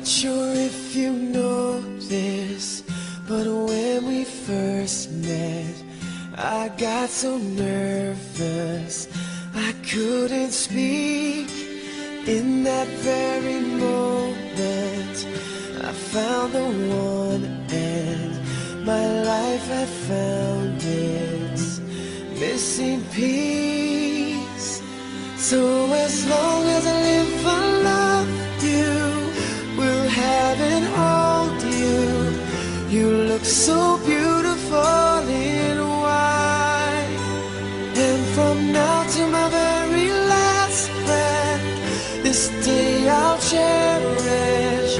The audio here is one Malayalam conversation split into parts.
Not sure if you know this, but when we first met, I got so nervous I couldn't speak. In that very moment, I found the one, and my life had found its missing piece. So as long as I live, I love you, will have and hold you. You look so beautiful in white, and from now to my very last breath, this day I'll cherish.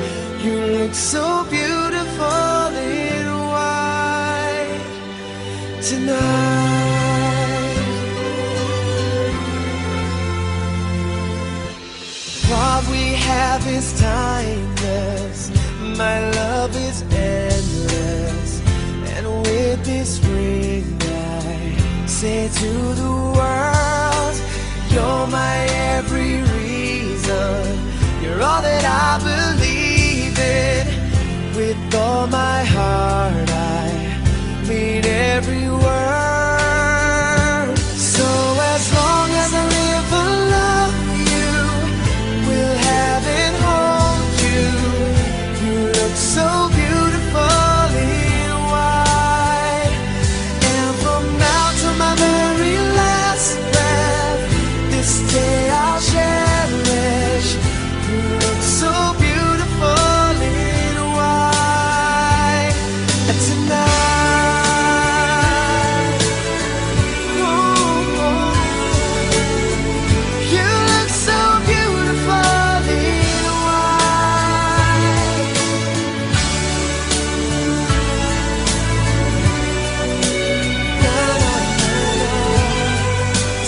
You look so beautiful in white tonight. What we have is timeless, my love is endless, and with this ring I say to the world, you're my every reason, you're all that I believe in. With all my heart I mean every word. So as long as I live, I love you, will have and hold you. You look so beautiful in white, and from now to my very last breath, this day I'll cherish. You look so beautiful in white tonight. Ooh, you look so beautiful in white. Na, na, na, na.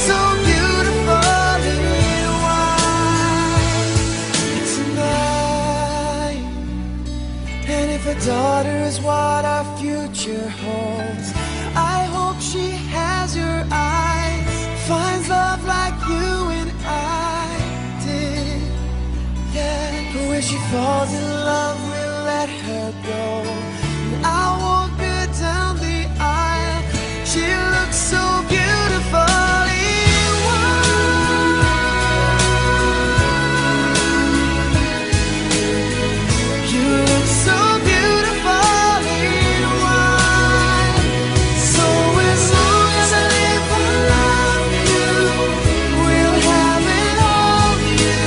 So beautiful in white tonight. And if a daughter is what our future holds, I hope she has your eyes, finds love like you and I did. Yeah, but when she falls in love, we'll let her go, and I'll walk her down the aisle. She looks so beautiful in white. You look so beautiful in white. So as long as I live, I love you, will have and hold you.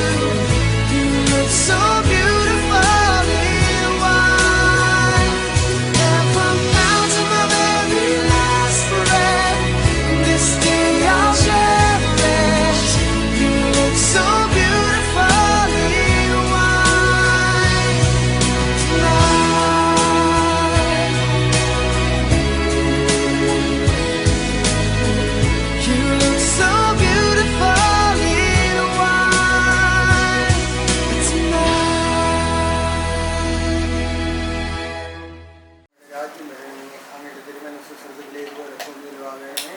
You look so beautiful in white, and from now to my very last breath, this day I'll cherish. You look so beautiful in white tonight. You look so beautiful in white tonight. രാജ്യം വരണമേ, അങ്ങയുടെ തിരുമനസ്സ് സ്വർഗ്ഗത്തിലേക്ക് പോലെ ഭൂമിയിലുമാകണമേ.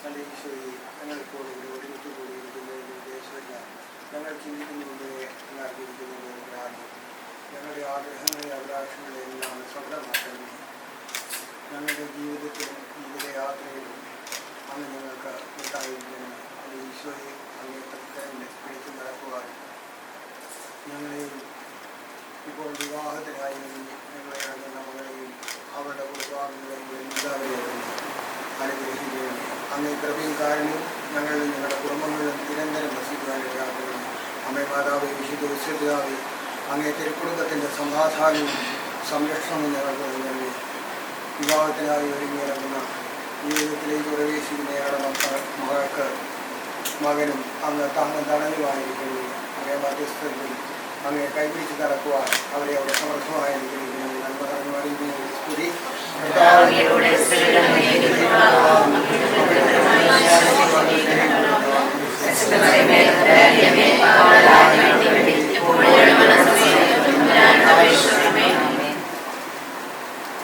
നല്ല ഈശോയെ, ഞങ്ങളിപ്പോൾ ഇവിടെ ഒരുമിച്ച് കൂടിയിരിക്കുന്ന ഈ ദേശമല്ല, ഞങ്ങൾ ചിന്തിക്കുന്നുണ്ട്, ഞങ്ങൾ അറിഞ്ഞിരിക്കുന്നത് ഞങ്ങളുടെ ആഗ്രഹങ്ങളെ അഭിലാഷങ്ങളെ എല്ലാം സ്വന്തമാക്കണമേ. ഞങ്ങളുടെ ജീവിതത്തിലും ജീവിതയാത്രയിലും അങ്ങ് ഞങ്ങൾക്ക് ഉണ്ടായിരിക്കണം. അത് ഈശോയെ അങ്ങേ തന്നെ പിടിച്ചു നടക്കുവാൻ ഞങ്ങളെയും ഇപ്പോൾ വിവാഹത്തിനായി ഞങ്ങളെ ഇറങ്ങുന്ന മകളെയും അവരുടെ കുടുംബാംഗങ്ങളെയും എല്ലാവരെയും അനുഗ്രഹിക്കുകയും അങ്ങേ കൃപയും കാരണവും ഞങ്ങളിൽ ഞങ്ങളുടെ കുടുംബങ്ങളിലും നിരന്തരം വസിക്കുവാനിടയാക്കുകയും അമ്മേ മാതാവേ, വിശുദ്ധ വിശ്വപിതാവേ, അങ്ങേ തിരുക്കുടുംബത്തിൻ്റെ സമാധാനവും സംരക്ഷണവും ഞങ്ങൾക്ക് നൽകണമേ. വിവാഹത്തിനായി ഒരുങ്ങിയിറങ്ങുന്ന ജീവിതത്തിലേക്ക് പ്രവേശിക്കുന്ന ഞങ്ങളുടെ മകൾക്ക് മകനും അങ്ങ് താങ്ങും തണലുമായിരിക്കുന്നു. അങ്ങേ മധ്യസ്ഥത്തിൽ അങ്ങേ കൈപിടിച്ച് നടക്കുവാൻ അവരെ അവിടെ സമർത്ഥമായിരിക്കുന്നു. നന്മ പറഞ്ഞു അറിയിക്കുന്ന സ്തുതി.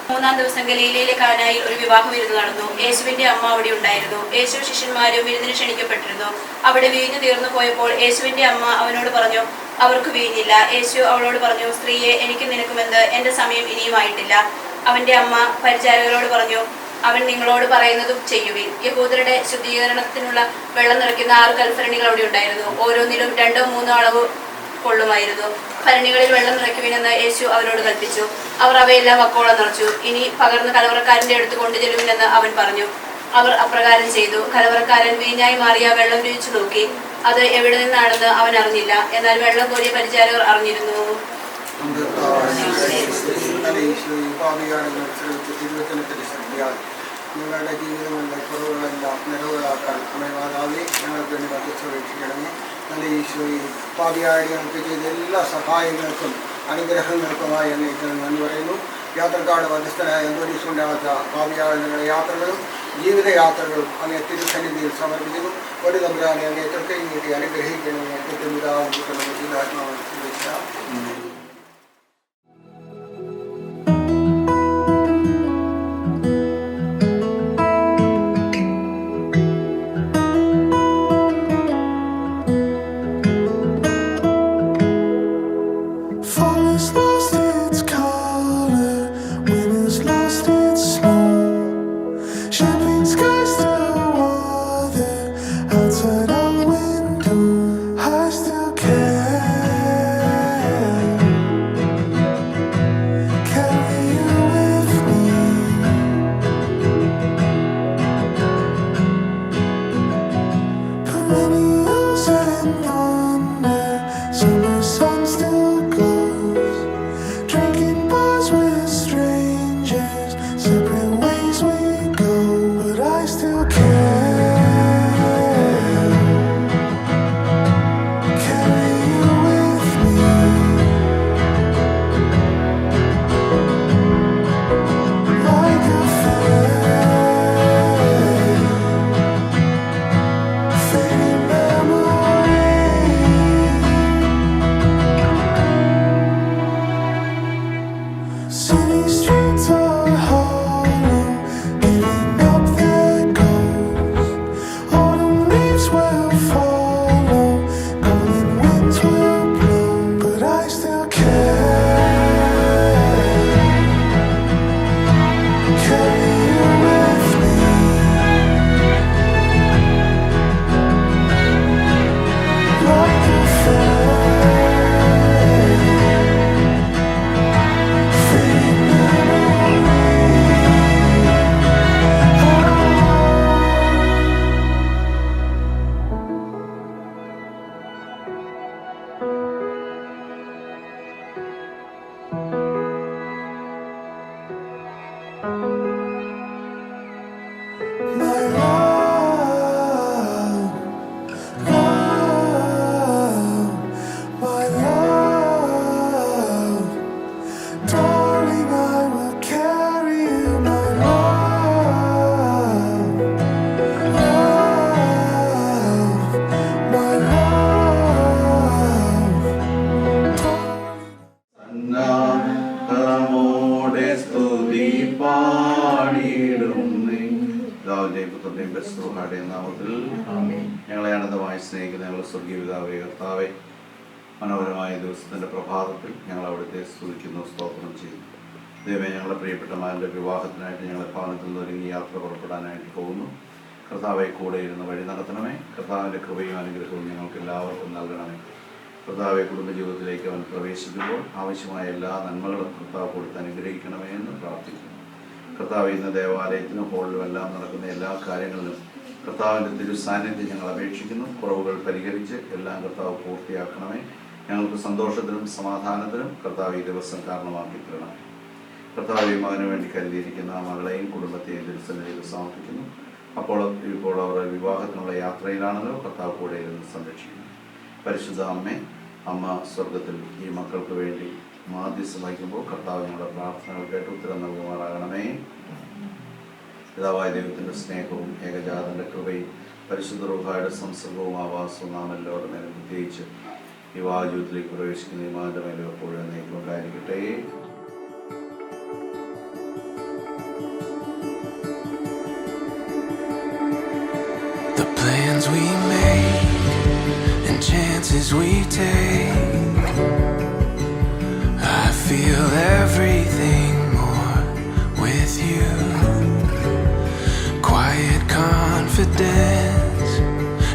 മൂന്നാം ദിവസം ഗലീലയിലെ കാനായിൽ ഒരു വിവാഹ വിരുന്ന് നടന്നു. യേശുവിന്റെ അമ്മ അവിടെ ഉണ്ടായിരുന്നു. യേശു ശിഷ്യന്മാരും വിരുന്നിന് ക്ഷണിക്കപ്പെട്ടിരുന്നു. അവിടെ വീഞ്ഞു തീർന്നു പോയപ്പോൾ യേശുവിന്റെ അമ്മ അവനോട് പറഞ്ഞു, അവർക്ക് വീഞ്ഞില്ല. യേശു അവളോട് പറഞ്ഞു, സ്ത്രീയെ, എനിക്ക് നിനക്കുമെന്ത്? എന്റെ സമയം ഇനിയുമായിട്ടില്ല. അവന്റെ അമ്മ പരിചാരകരോട് പറഞ്ഞു, അവൻ നിങ്ങളോട് പറയുന്നതും ചെയ്യുവിൻ. യഹൂദരുടെ ശുദ്ധീകരണത്തിനുള്ള വെള്ളം നിറയ്ക്കുന്ന 6 കൽഭരണികൾ അവിടെ ഉണ്ടായിരുന്നു. ഓരോന്നിലും 2-3 അളവ് കൊള്ളുമായിരുന്നു. ഭരണികളിൽ വെള്ളം നിറയ്ക്കുവിനെന്ന് യേശു അവരോട് കൽപ്പിച്ചു. അവർ അവയെല്ലാം വക്കോളം നിറച്ചു. ഇനി പകർന്ന് കലവറക്കാരന്റെ അടുത്ത് കൊണ്ടുചെല്ലുവിനെന്ന് അവൻ പറഞ്ഞു. അവർ അപ്രകാരം ചെയ്തു. കലവറക്കാരൻ വീഞ്ഞായി മാറിയ വെള്ളം രുചിച്ചു നോക്കി. അത് എവിടെ നിന്നാണെന്ന് അവൻ അറിഞ്ഞില്ല. എന്നാൽ വെള്ളം കോരിയ പരിചാരകർ അറിഞ്ഞിരുന്നു. ഞങ്ങളുടെ ജീവിതങ്ങളുടെ കുറവുകളെല്ലാം നിറവുകളാക്കാൻ അമേമാതാവെ ഞങ്ങൾക്ക് വേണ്ടി മധ്യസ്ഥപേക്ഷിക്കണമേ. നല്ല ഈശോയെ, പാപിയായ ഞങ്ങൾക്ക് ചെയ്ത എല്ലാ സഹായങ്ങൾക്കും അനുഗ്രഹങ്ങൾക്കുമായി എന്നേക്ക് നന്ദി പറയുന്നു. യാത്രക്കാട് മധ്യസ്ഥനായ അന്തോനീസുണ്ടാകാത്ത പാപിയായ ഞങ്ങളുടെ യാത്രകളും ജീവിതയാത്രകളും അങ്ങേ തിരുസന്നിധിയിൽ സമർപ്പിക്കുന്നു. ഒരു തമ്പുരാനെ അങ്ങേ തൃക്കൈയും നീട്ടി അനുഗ്രഹിക്കണമേ. പിതാവും പുത്രനും പരിശുദ്ധാത്മാവും സ്തുതിക്കാം. ഞങ്ങളെ അനന്തമായി സ്നേഹിക്കുന്ന ഞങ്ങളുടെ സ്വർഗീയ പിതാവേ, കർത്താവേ, മനോഹരമായ ദിവസത്തിൻ്റെ പ്രഭാതത്തിൽ ഞങ്ങൾ അവിടുത്തെ സ്തുതിക്കുന്നു, സ്തോത്രം ചെയ്യുന്നു. ദൈവമേ, ഞങ്ങളുടെ പ്രിയപ്പെട്ട മകൻ്റെ വിവാഹത്തിനായിട്ട് ഞങ്ങളെ ഭവനത്തിൽ നിന്ന് ഒരുങ്ങി യാത്ര പുറപ്പെടാനായിട്ട് പോകുന്നു. കർത്താവെ, കൂടെ ഇരുന്ന് വഴി നടത്തണമേ. കർത്താവിൻ്റെ കൃപയും അനുഗ്രഹവും ഞങ്ങൾക്ക് എല്ലാവർക്കും നൽകണമേ. കർത്താവെ, കുടുംബജീവിതത്തിലേക്ക് അവൻ പ്രവേശിക്കുമ്പോൾ ആവശ്യമായ എല്ലാ നന്മകളും കർത്താവ് കൊടുത്ത് അനുഗ്രഹിക്കണമേ എന്ന് പ്രാർത്ഥിക്കുന്നു. കർത്താവ്, ഇന്ന് ദേവാലയത്തിനും ഹോളിലും എല്ലാം നടക്കുന്ന എല്ലാ കാര്യങ്ങളിലും കർത്താവിൻ്റെ തിരുസാന്നിധ്യം ഞങ്ങൾ അപേക്ഷിക്കുന്നു. കുറവുകൾ പരിഹരിച്ച് എല്ലാം കർത്താവ് പൂർത്തിയാക്കണമേ. ഞങ്ങൾക്ക് സന്തോഷത്തിനും സമാധാനത്തിനും കർത്താവ് ഈ ദിവസം കാരണമാക്കി തരണമേ. കർത്താവ്, ഈ മകന് വേണ്ടി കരുതിയിരിക്കുന്ന മകളെയും കുടുംബത്തെയും തിരുസന്നിധിയിൽ സമർപ്പിക്കുന്നു. ഇപ്പോൾ അവരുടെ വിവാഹത്തിനുള്ള യാത്രയിലാണല്ലോ, കർത്താവ് കൂടെ ഇരുന്ന് സംരക്ഷിക്കുന്നു. പരിശുദ്ധ അമ്മേ, അമ്മ സ്വർഗത്തിൽ ഈ മക്കൾക്ക് വേണ്ടി മാധ്യസ്ഥം വഹിക്കുമ്പോൾ കർത്താവ് ഞങ്ങളുടെ പ്രാർത്ഥനകൾ കേട്ട് ഉത്തരം നൽകുമാറാകണമേ. പിതാവായ ദൈവത്തിൻ്റെ സ്നേഹവും ഏകജാതൻ്റെ കൃപയും പരിശുദ്ധ റൂഹായുടെ സംസർഗവും ആവാസവും നാം എല്ലാവരുടെ മേലും പ്രത്യേകിച്ച് വിവാഹ ജീവിതത്തിലേക്ക് പ്രവേശിക്കുന്ന ഈ മകൻ്റെ മേലും എപ്പോഴും എന്നേക്കും ഉണ്ടായിരിക്കട്ടെ. plans we make and chances we take, I feel everything more with you. Quiet confidence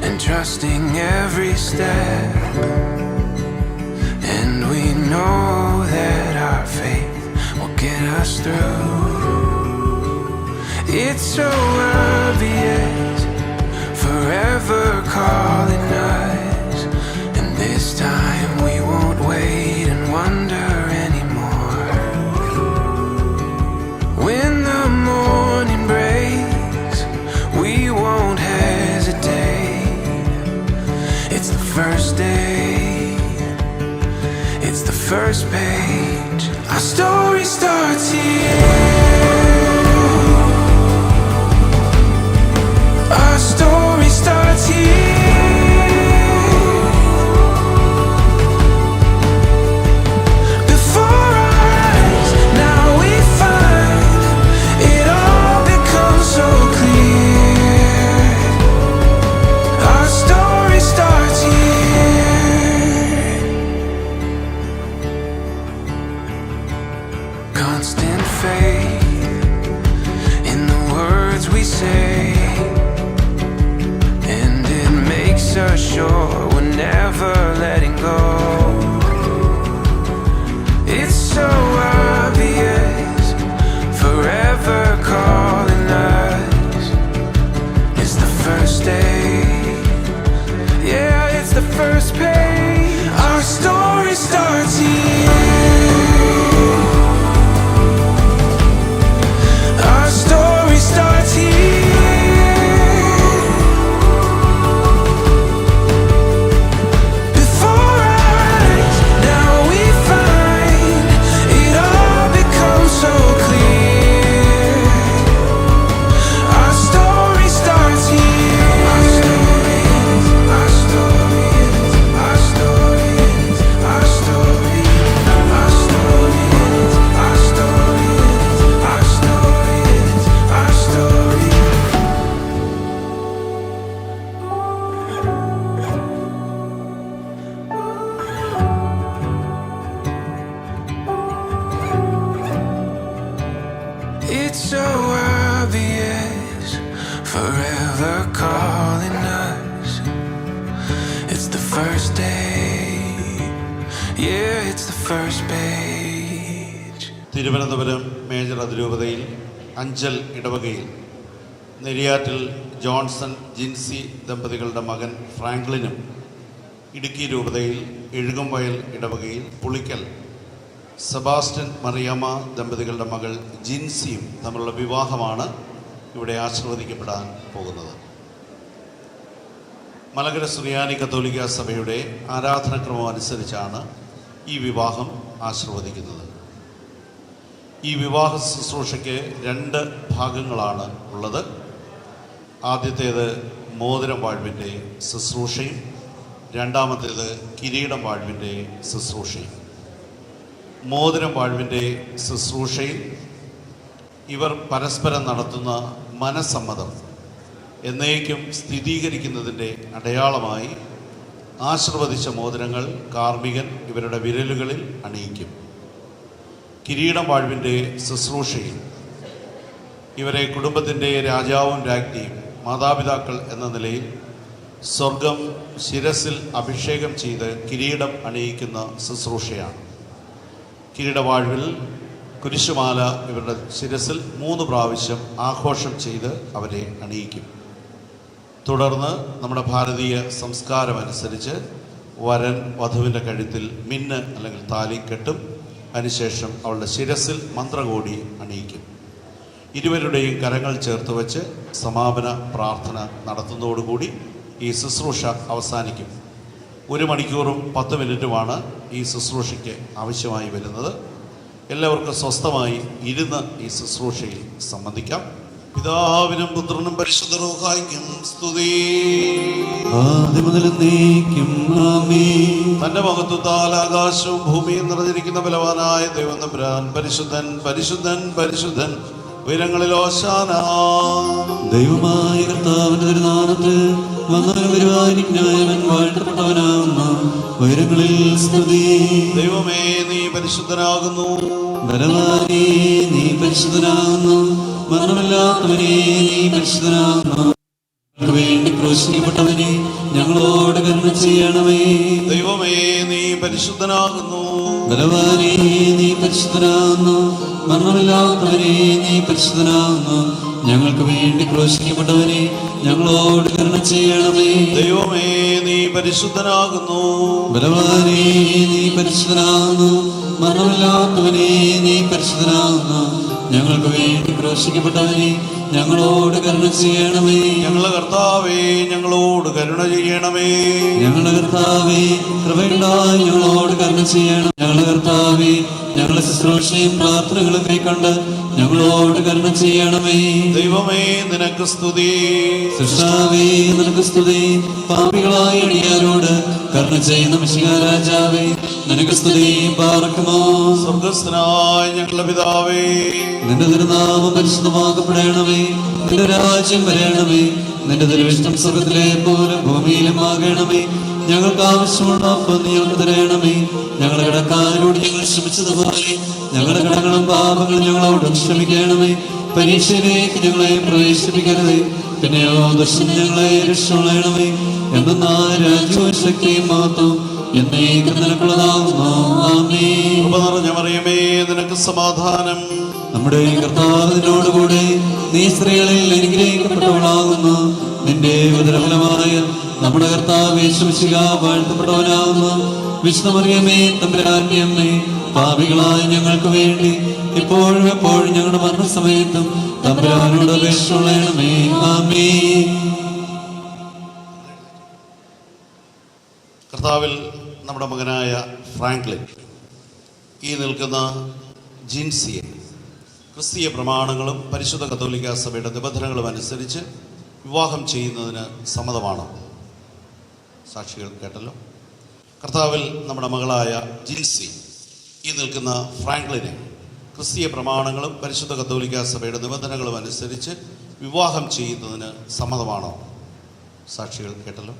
and trusting every step, and we know that our faith will get us through. It's so obvious, forever calling us, and this time we won't wait and wonder anymore. When the morning breaks, we won't hesitate. It's the first day, it's the first page. Our story starts here. Our story starts here. Before our eyes, now we find it all becomes so clear. Our story starts here. Constant faith in the words we say, so sure we're never letting go. It's so obvious, forever calling us. It's the first day, yeah, it's the first page. Our story starts here. Our story starts here. It's so obvious, forever calling us. It's the first day, yeah, it's the first page. Thiruvananthapuram major അതിരൂപതയിൽ അഞ്ചൽ ഇടവകയിൽ നെരിയാറ്റിൽ ജോൺസൺ ജിൻസി ദമ്പതികളുടെ മകൻ ഫ്രാങ്ക്ലിനും, ഇടുക്കി രൂപതയിൽ എഴുകുംവയൽ ഇടവകയിൽ പുളിക്കൽ സെബാസ്റ്റ്യൻ മറിയാമ്മ ദമ്പതികളുടെ മകൾ ജിൻസിയും തമ്മിലുള്ള വിവാഹമാണ് ഇവിടെ ആശീർവദിക്കപ്പെടാൻ പോകുന്നത്. മലങ്കര സുറിയാനി കത്തോലിക്ക സഭയുടെ ആരാധനക്രമം അനുസരിച്ചാണ് ഈ വിവാഹം ആശീർവദിക്കുന്നത്. ഈ വിവാഹ ശുശ്രൂഷയ്ക്ക് 2 ഭാഗങ്ങളാണ് ഉള്ളത്. ആദ്യത്തേത് മോതിരം വാഴ്വിൻ്റെ ശുശ്രൂഷയും രണ്ടാമത്തേത് കിരീടം വാഴ്വിൻ്റെ ശുശ്രൂഷയും. മോതിരം വാഴ്വിൻ്റെ ശുശ്രൂഷയിൽ ഇവർ പരസ്പരം നടത്തുന്ന മനസ്സമ്മതം എന്നേക്കും സ്ഥിരീകരിക്കുന്നതിൻ്റെ അടയാളമായി ആശീർവദിച്ച മോതിരങ്ങൾ കാർമ്മികൻ ഇവരുടെ വിരലുകളിൽ അണിയിക്കും. കിരീടം വാഴ്വിൻ്റെ ശുശ്രൂഷയിൽ ഇവരെ കുടുംബത്തിൻ്റെ രാജാവും രാജ്ഞിയും മാതാപിതാക്കൾ എന്ന നിലയിൽ സ്വർഗം ശിരസിൽ അഭിഷേകം ചെയ്ത് കിരീടം അണിയിക്കുന്ന ശുശ്രൂഷയാണ്. കിരീടവാഴ്വിൽ കുരിശുമാല ഇവരുടെ ശിരസിൽ 3 പ്രാവശ്യം ആഘോഷം ചെയ്ത് അവരെ അണിയിക്കും. തുടർന്ന് നമ്മുടെ ഭാരതീയ സംസ്കാരമനുസരിച്ച് വരൻ വധുവിൻ്റെ കഴുത്തിൽ മിന്ന് അല്ലെങ്കിൽ താലി കെട്ടും. അതിനുശേഷം അവളുടെ ശിരസിൽ മന്ത്രകോടി അണിയിക്കും. ഇരുവരുടെയും കരങ്ങൾ ചേർത്ത് വച്ച് സമാപന പ്രാർത്ഥന നടത്തുന്നതോടുകൂടി ഈ ശുശ്രൂഷ അവസാനിക്കും. 1 മണിക്കൂറും 10 മിനിറ്റുമാണ് ഈ ശുശ്രൂഷയ്ക്ക് ആവശ്യമായി വരുന്നത്. എല്ലാവർക്കും സ്വസ്ഥമായി ഇരുന്ന് ഈ ശുശ്രൂഷയിൽ സംബന്ധിക്കാം. പിതാവിനും പുത്രനും പരിശുദ്ധ റൂഹായ്ക്കും സ്തുതി. തന്റെ മഹത്വത്താൽ ആകാശവും ഭൂമിയും നിറഞ്ഞിരിക്കുന്ന ബലവാനായ ദൈവം തമ്പുരാൻ പരിശുദ്ധൻ പരിശുദ്ധൻ പരിശുദ്ധൻ ഉയരങ്ങളിൽ ഓശാന. ദൈവമായ കർത്താവിന്റെ തിരുനാമത്തിൽ വന്നവൻ വരുവാനിജ്ഞായവൻ വാഴ്ത്തപ്പെട്ടവനാകുന്നു. ഉയരങ്ങളിൽ സ്തുതി. ദൈവമേ നീ പരിശുദ്ധനാകുന്നു. ബലവാനേ നീ പരിശുദ്ധനാകുന്നു. മരണമില്ലാത്തവനേ നീ പരിശുദ്ധനാകുന്നു. വേണ്ടി ക്രൂശിക്കപ്പെട്ടവനെ ഞങ്ങളോട് കരുണ ചെയ്യണമേ. ദൈവമേ നീ പരിശുദ്ധനാകുന്നു. ബലവാനേ നീ പരിശുദ്ധനാകുന്നു. മരണമില്ലാത്തവനെ നീ പരിശുദ്ധനാകുന്നു. ഞങ്ങൾക്ക് വേണ്ടി ക്രൂശിക്കപ്പെട്ടവനെ ഞങ്ങളോട് കരുണ ചെയ്യണമേ. ദൈവമേ നീ പരിശുദ്ധനാകുന്നു. ബലവാനേ നീ പരിശുദ്ധനാകുന്നു. മരണമില്ലാത്തവനെ നീ പരിശുദ്ധനാകുന്നു. ഞങ്ങൾക്ക് വേണ്ടി ക്രൂശിക്കപ്പെട്ടവനെ ഞങ്ങളോട് കരുണ ചെയ്യണമേ. ഞങ്ങളുടെ കർത്താവേ ഞങ്ങളോട് കരുണ ചെയ്യണമേ. ഞങ്ങളുടെ കർത്താവേ കൃപയുണ്ടായി ഞങ്ങളോട് കരുണ ചെയ്യണം. ഞങ്ങളുടെ കർത്താവേ ഞങ്ങളുടെ ശുശ്രൂഷയും പ്രാർത്ഥനകളും കൈക്കൊണ്ട് ഞങ്ങളോട് കരുണ ചെയ്യണമേ. ദൈവമേ നിനക്ക് സ്തുതി. സൃഷ്ടാവേ നിനക്ക് സ്തുതി. പാപികളായ അടിയാരോട് കരുണ ചെയ്യുന്ന മിശിഹാ രാജാവേ നിനക്ക് സ്തുതി. പാർക്കുമോ. സ്വർഗസ്ഥനായ ഞങ്ങളുടെ പിതാവേ, നിന്റെ തിരുനാമം പരിശുദ്ധമാക്കപ്പെടണമേ. നിന്റെ രാജ്യം വരണമേ. നിന്റെ തിരുവിഷ്ടം സ്വർഗത്തിലെ പോലെ ഭൂമിയിലും ആകണമേ. ഞങ്ങൾക്ക് ആവശ്യമുള്ള അപ്പം നീ ഞങ്ങൾക്ക് തരണമേ. ഞങ്ങളുടെ കടക്കാരോട് ഞങ്ങൾ ക്ഷമിച്ചതുപോലെ ഞങ്ങളുടെ കടങ്ങളും പാപങ്ങളും ഞങ്ങളോടും ക്ഷമിക്കണമേ. പരീക്ഷയിലേക്ക് ഞങ്ങളെ പ്രവേശിപ്പിക്കരുതേ, പിന്നെയോ ദുഷ്ടൻ ഞങ്ങളെ രക്ഷണമേ. എന്തെന്നാ രാജ്യവും ശക്തിയും മാത്രം എന്നേക്കും നിനക്കുള്ളതാകുന്നു. ആമേൻ. കൃപ നിറഞ്ഞ മറിയമേ നിനക്ക് സമാധാനം. നമ്മുടെ കർത്താവിനോടുകൂടെ നീ സ്ത്രീകളിൽ അനുഗ്രഹിക്കപ്പെട്ടവളാകുന്നു. നിന്റെ ഉദരഫലമായ നമ്മുടെ കർത്താവ് യേശു മിശിഹാ വാഴ്ത്തപ്പെട്ടവനാകുന്നു. വിശുദ്ധ മറിയമേ തമ്പുരാന്റെ അമ്മേ, പാപികളായ ഞങ്ങൾക്ക് വേണ്ടി ഇപ്പോഴും എപ്പോഴും ഞങ്ങളുടെ മരണസമയത്തും തമ്പുരാനോട് അപേക്ഷിച്ചുകൊള്ളണമേ. ആമേൻ. കർത്താവിൽ നമ്മുടെ മകനായ ഫ്രാങ്ക്ലിൻ, ഈ നിൽക്കുന്ന ജിൻസിയെ ക്രിസ്തീയ പ്രമാണങ്ങളും പരിശുദ്ധ കത്തോലിക്കാ സഭയുടെ നിബന്ധനകളും അനുസരിച്ച് വിവാഹം ചെയ്യുന്നതിന് സമ്മതമാണ്. സാക്ഷികൾ കേട്ടല്ലോ. കർത്താവിൽ നമ്മുടെ മകളായ ജിൻസി, ഈ നിൽക്കുന്ന ഫ്രാങ്ക്ലിനെ ക്രിസ്തീയ പ്രമാണങ്ങളും പരിശുദ്ധ കത്തോലിക്കാ സഭയുടെ നിബന്ധനകളും അനുസരിച്ച് വിവാഹം ചെയ്യുന്നതിന് സമ്മതമാണോ? സാക്ഷികൾ കേട്ടല്ലോ.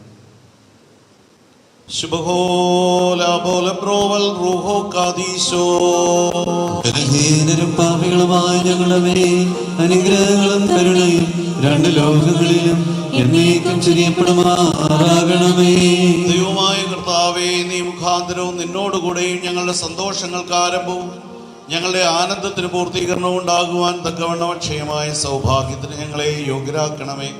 ബലഹീനരും പാപികളുമായ ഞങ്ങളുടെ മേൽ അനുഗ്രഹങ്ങളും കരുണയും രണ്ട് ലോകങ്ങളിലും എന്നേക്കും ചൊരിയപ്പെടുമാറാകണമേ. ദൈവമായ കർത്താവേ, നീ മുഖാന്തരവും നിന്നോടുകൂടെയും ഞങ്ങളുടെ സന്തോഷങ്ങൾക്ക് ആരംഭവും ഞങ്ങളുടെ ആനന്ദത്തിന് പൂർത്തീകരണവും ഉണ്ടാകുവാൻ തക്കവണ്ണം അക്ഷയമായ സൗഭാഗ്യത്തിന് ഞങ്ങളെ യോഗ്യരാക്കണമേ.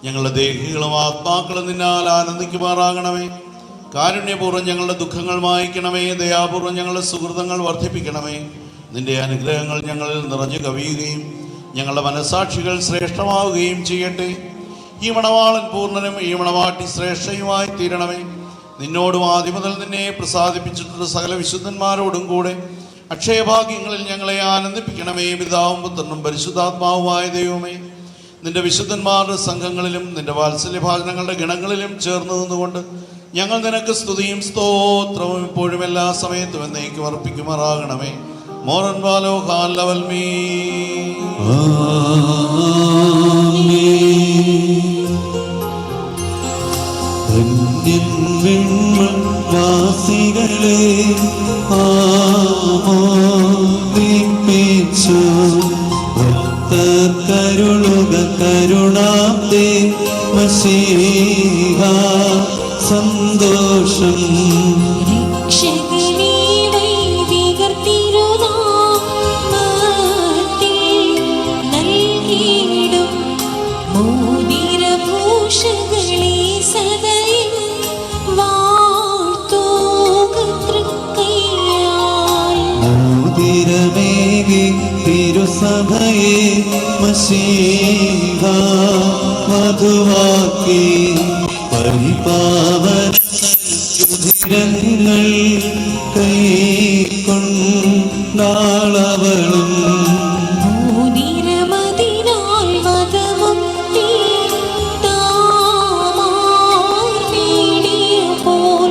ഞങ്ങളുടെ ദേഹികളും ആത്മാക്കളും നിന്നാൽ ആനന്ദിക്കുമാറാകണമേ. കാരുണ്യപൂർവ്വം ഞങ്ങളുടെ ദുഃഖങ്ങൾ മായ്ക്കണമേ. ദയാപൂർവ്വം ഞങ്ങളുടെ സുഹൃതങ്ങൾ വർദ്ധിപ്പിക്കണമേ. നിന്റെ അനുഗ്രഹങ്ങൾ ഞങ്ങളിൽ നിറഞ്ഞു കവിയുകയും ഞങ്ങളുടെ മനസാക്ഷികൾ ശ്രേഷ്ഠമാവുകയും ചെയ്യട്ടെ. ഈ മണവാളൻ പൂർണ്ണനും ഈ മണവാട്ടി ശ്രേഷ്ഠയുമായി തീരണമേ. നിന്നോടും ആദ്യം മുതൽ നിന്നെ പ്രസാദിപ്പിച്ചിട്ടുള്ള സകല വിശുദ്ധന്മാരോടും കൂടെ അക്ഷയഭാഗ്യങ്ങളിൽ ഞങ്ങളെ ആനന്ദിപ്പിക്കണമേ. പിതാവും പുത്രനും പരിശുദ്ധാത്മാവുമായ ദൈവമേ, നിന്റെ വിശുദ്ധന്മാരുടെ സംഘങ്ങളിലും നിന്റെ വാത്സല്യഭാജനങ്ങളുടെ ഗണങ്ങളിലും ചേർന്ന് നിന്നുകൊണ്ട് ഞങ്ങൾ നിനക്ക് സ്തുതിയും സ്തോത്രവും ഇപ്പോഴും എല്ലാ സമയത്തും എന്നേക്കും അർപ്പിക്കുമാറാകണമേ. മോറൻ വാലോ ഹാലവൽമീ. വാസികളെ ആമോദിപ്പിച്ചു കരുളുക കരുണാബ്ദേ മശീഹ സന്തോഷം. രക്ഷകനേ വൈദികർ തിരുനാമത്തിൽ നൽകിയിടും മോതിരഭൂഷകളെ സദയം വാഴ്ത്തുക തൃക്കൈയാൽ. മോതിരമേകി തിരുസഭയെ മശീഹ മധുവാക്കി പരിപാവനങ്ങൾ കൈക്കൊണ്ടാളവളും. മോതിരമതിനാൽ വധവും നേടിയപ്പോൾ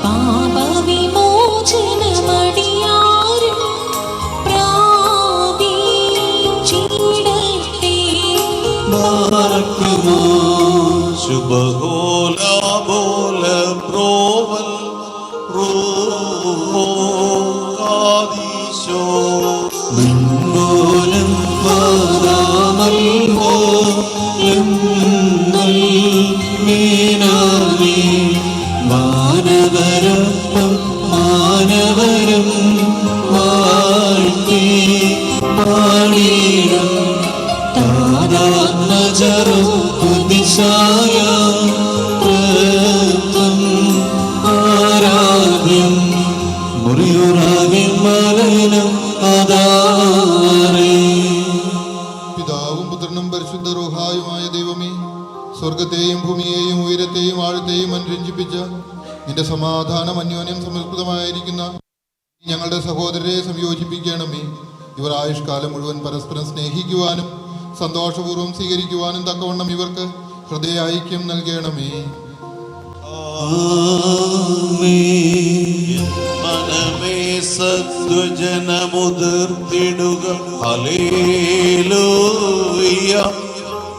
പാപവിമോചനമടിയാരും പ്രാപിച്ചിടുവാൻ ബോല ബ്രോവൽ റൂഹോ കാദീശോ മൻമോലം വാദാമൽഹോ ലംനൽ മീനാമി മാനവരപ്പം മാനവരും വാഴ്ത്തി പാടിയിടും താതാത്മജരും കുതിശായ പ്രത്യം ആരാധ്യം മുറിയുറാകിൻ മലനം അതാരേ. പിതാവും പുത്രനും പരിശുദ്ധ റൂഹായുമായ ദൈവമേ, സ്വർഗത്തെയും ഭൂമിയെയും ഉയരത്തെയും ആഴത്തെയും അനുരഞ്ജിപ്പിച്ച നിന്റെ സമാധാനം അന്യോന്യം സമർപ്പിതമായിരിക്കുന്ന ഞങ്ങളുടെ സഹോദരരെ സംയോജിപ്പിക്കണമേ. ഇവർ ആയുഷ്കാലം മുഴുവൻ പരസ്പരം സ്നേഹിക്കുവാനും സന്തോഷപൂർവ്വം സ്വീകരിക്കുവാനും തക്കവണ്ണം ഇവർക്ക് ഹൃദയ ഐക്യം നൽകണമേ. മനമേ സദ്വജനമുതിർത്തിടുക ഹല്ലേലൂയ.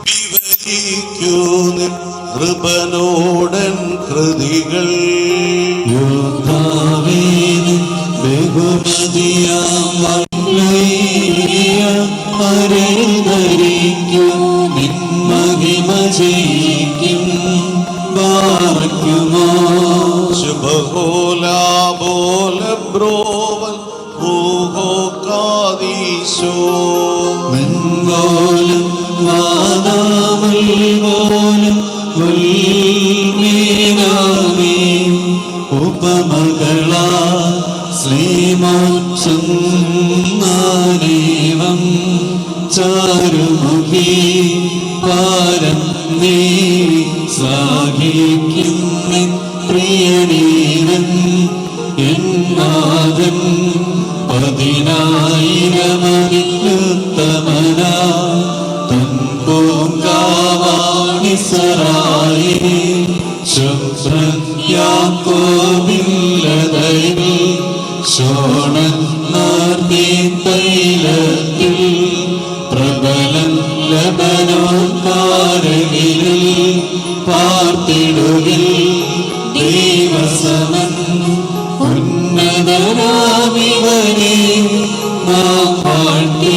വിവരിക്കൂ നിൻ കൃപനോടൻ കൃതികൾ. യോദ്ധാവേന് ബഹുമതിയാം വല്ലയ അരധരിക്കും നിൻ മഹിമ ജയിക്കും ബാറയ്ക്കുമോ. ശുഭഹോലാ ബോല ബ്രോവൽ റൂഹോ കാദീശോ മെൻപോലും വാദാമൽപോലും വൽമീനാമി ഉപമകളാ ശ്രീമോക്ഷം നാനേവം ചാരുമുഖി പാരം നീ ശ്ലാഘിക്കും പ്രിയനീരൻ എന്നാഥൻ പതിനായിരമതിനുത്തമനാ തൻ പൂങ്കാവാണിസറായി ശുഭ്രൻ യാക്കോബില്ലതയിൽ ശോണൻ നാർത്തി തൈലത്തിൽ പ്രബലൻ ലബനോൻ കാരകിലിൽ പാർത്തിടുകിൽ ദൈവസമൻ ഉന്നതനാമിവനെ നാം പാട്ടിടുന്നു.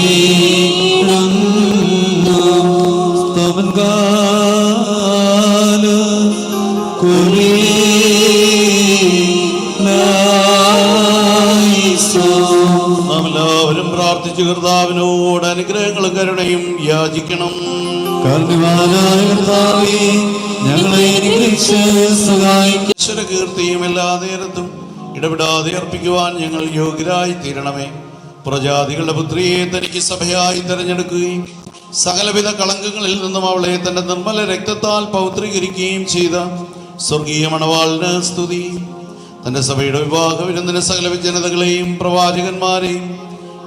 സ്തവൻകാല നാം എല്ലാവരും പ്രാർത്ഥിച്ചു കർത്താവിനോട് അനുഗ്രഹങ്ങളും കരുണയും യാചിക്കണം. കർണിവാനായ കർത്താവേ, ഞങ്ങളെ അനുഗ്രഹിച്ച് സഹായിക്കും. ഈശ്വരകീർത്തിയും എല്ലാ നേരത്തും ഇടപെടാതെ അർപ്പിക്കുവാൻ ഞങ്ങൾ യോഗ്യരായി തീരണമേ. പ്രജാതികളുടെ പുത്രിയെ തനിക്ക് സഭയായി തിരഞ്ഞെടുക്കുകയും സകലവിധ കളങ്കങ്ങളിൽ നിന്നും അവളെ തന്റെ നിർമ്മല രക്തത്താൽ പൗത്രീകരിക്കുകയും ചെയ്ത സ്വർഗീയ മണവാളിന് സ്തുതി. തന്റെ സഭയുടെ വിവാഹ വിരുന്നിന് സകല ജനതകളെയും പ്രവാചകന്മാരെയും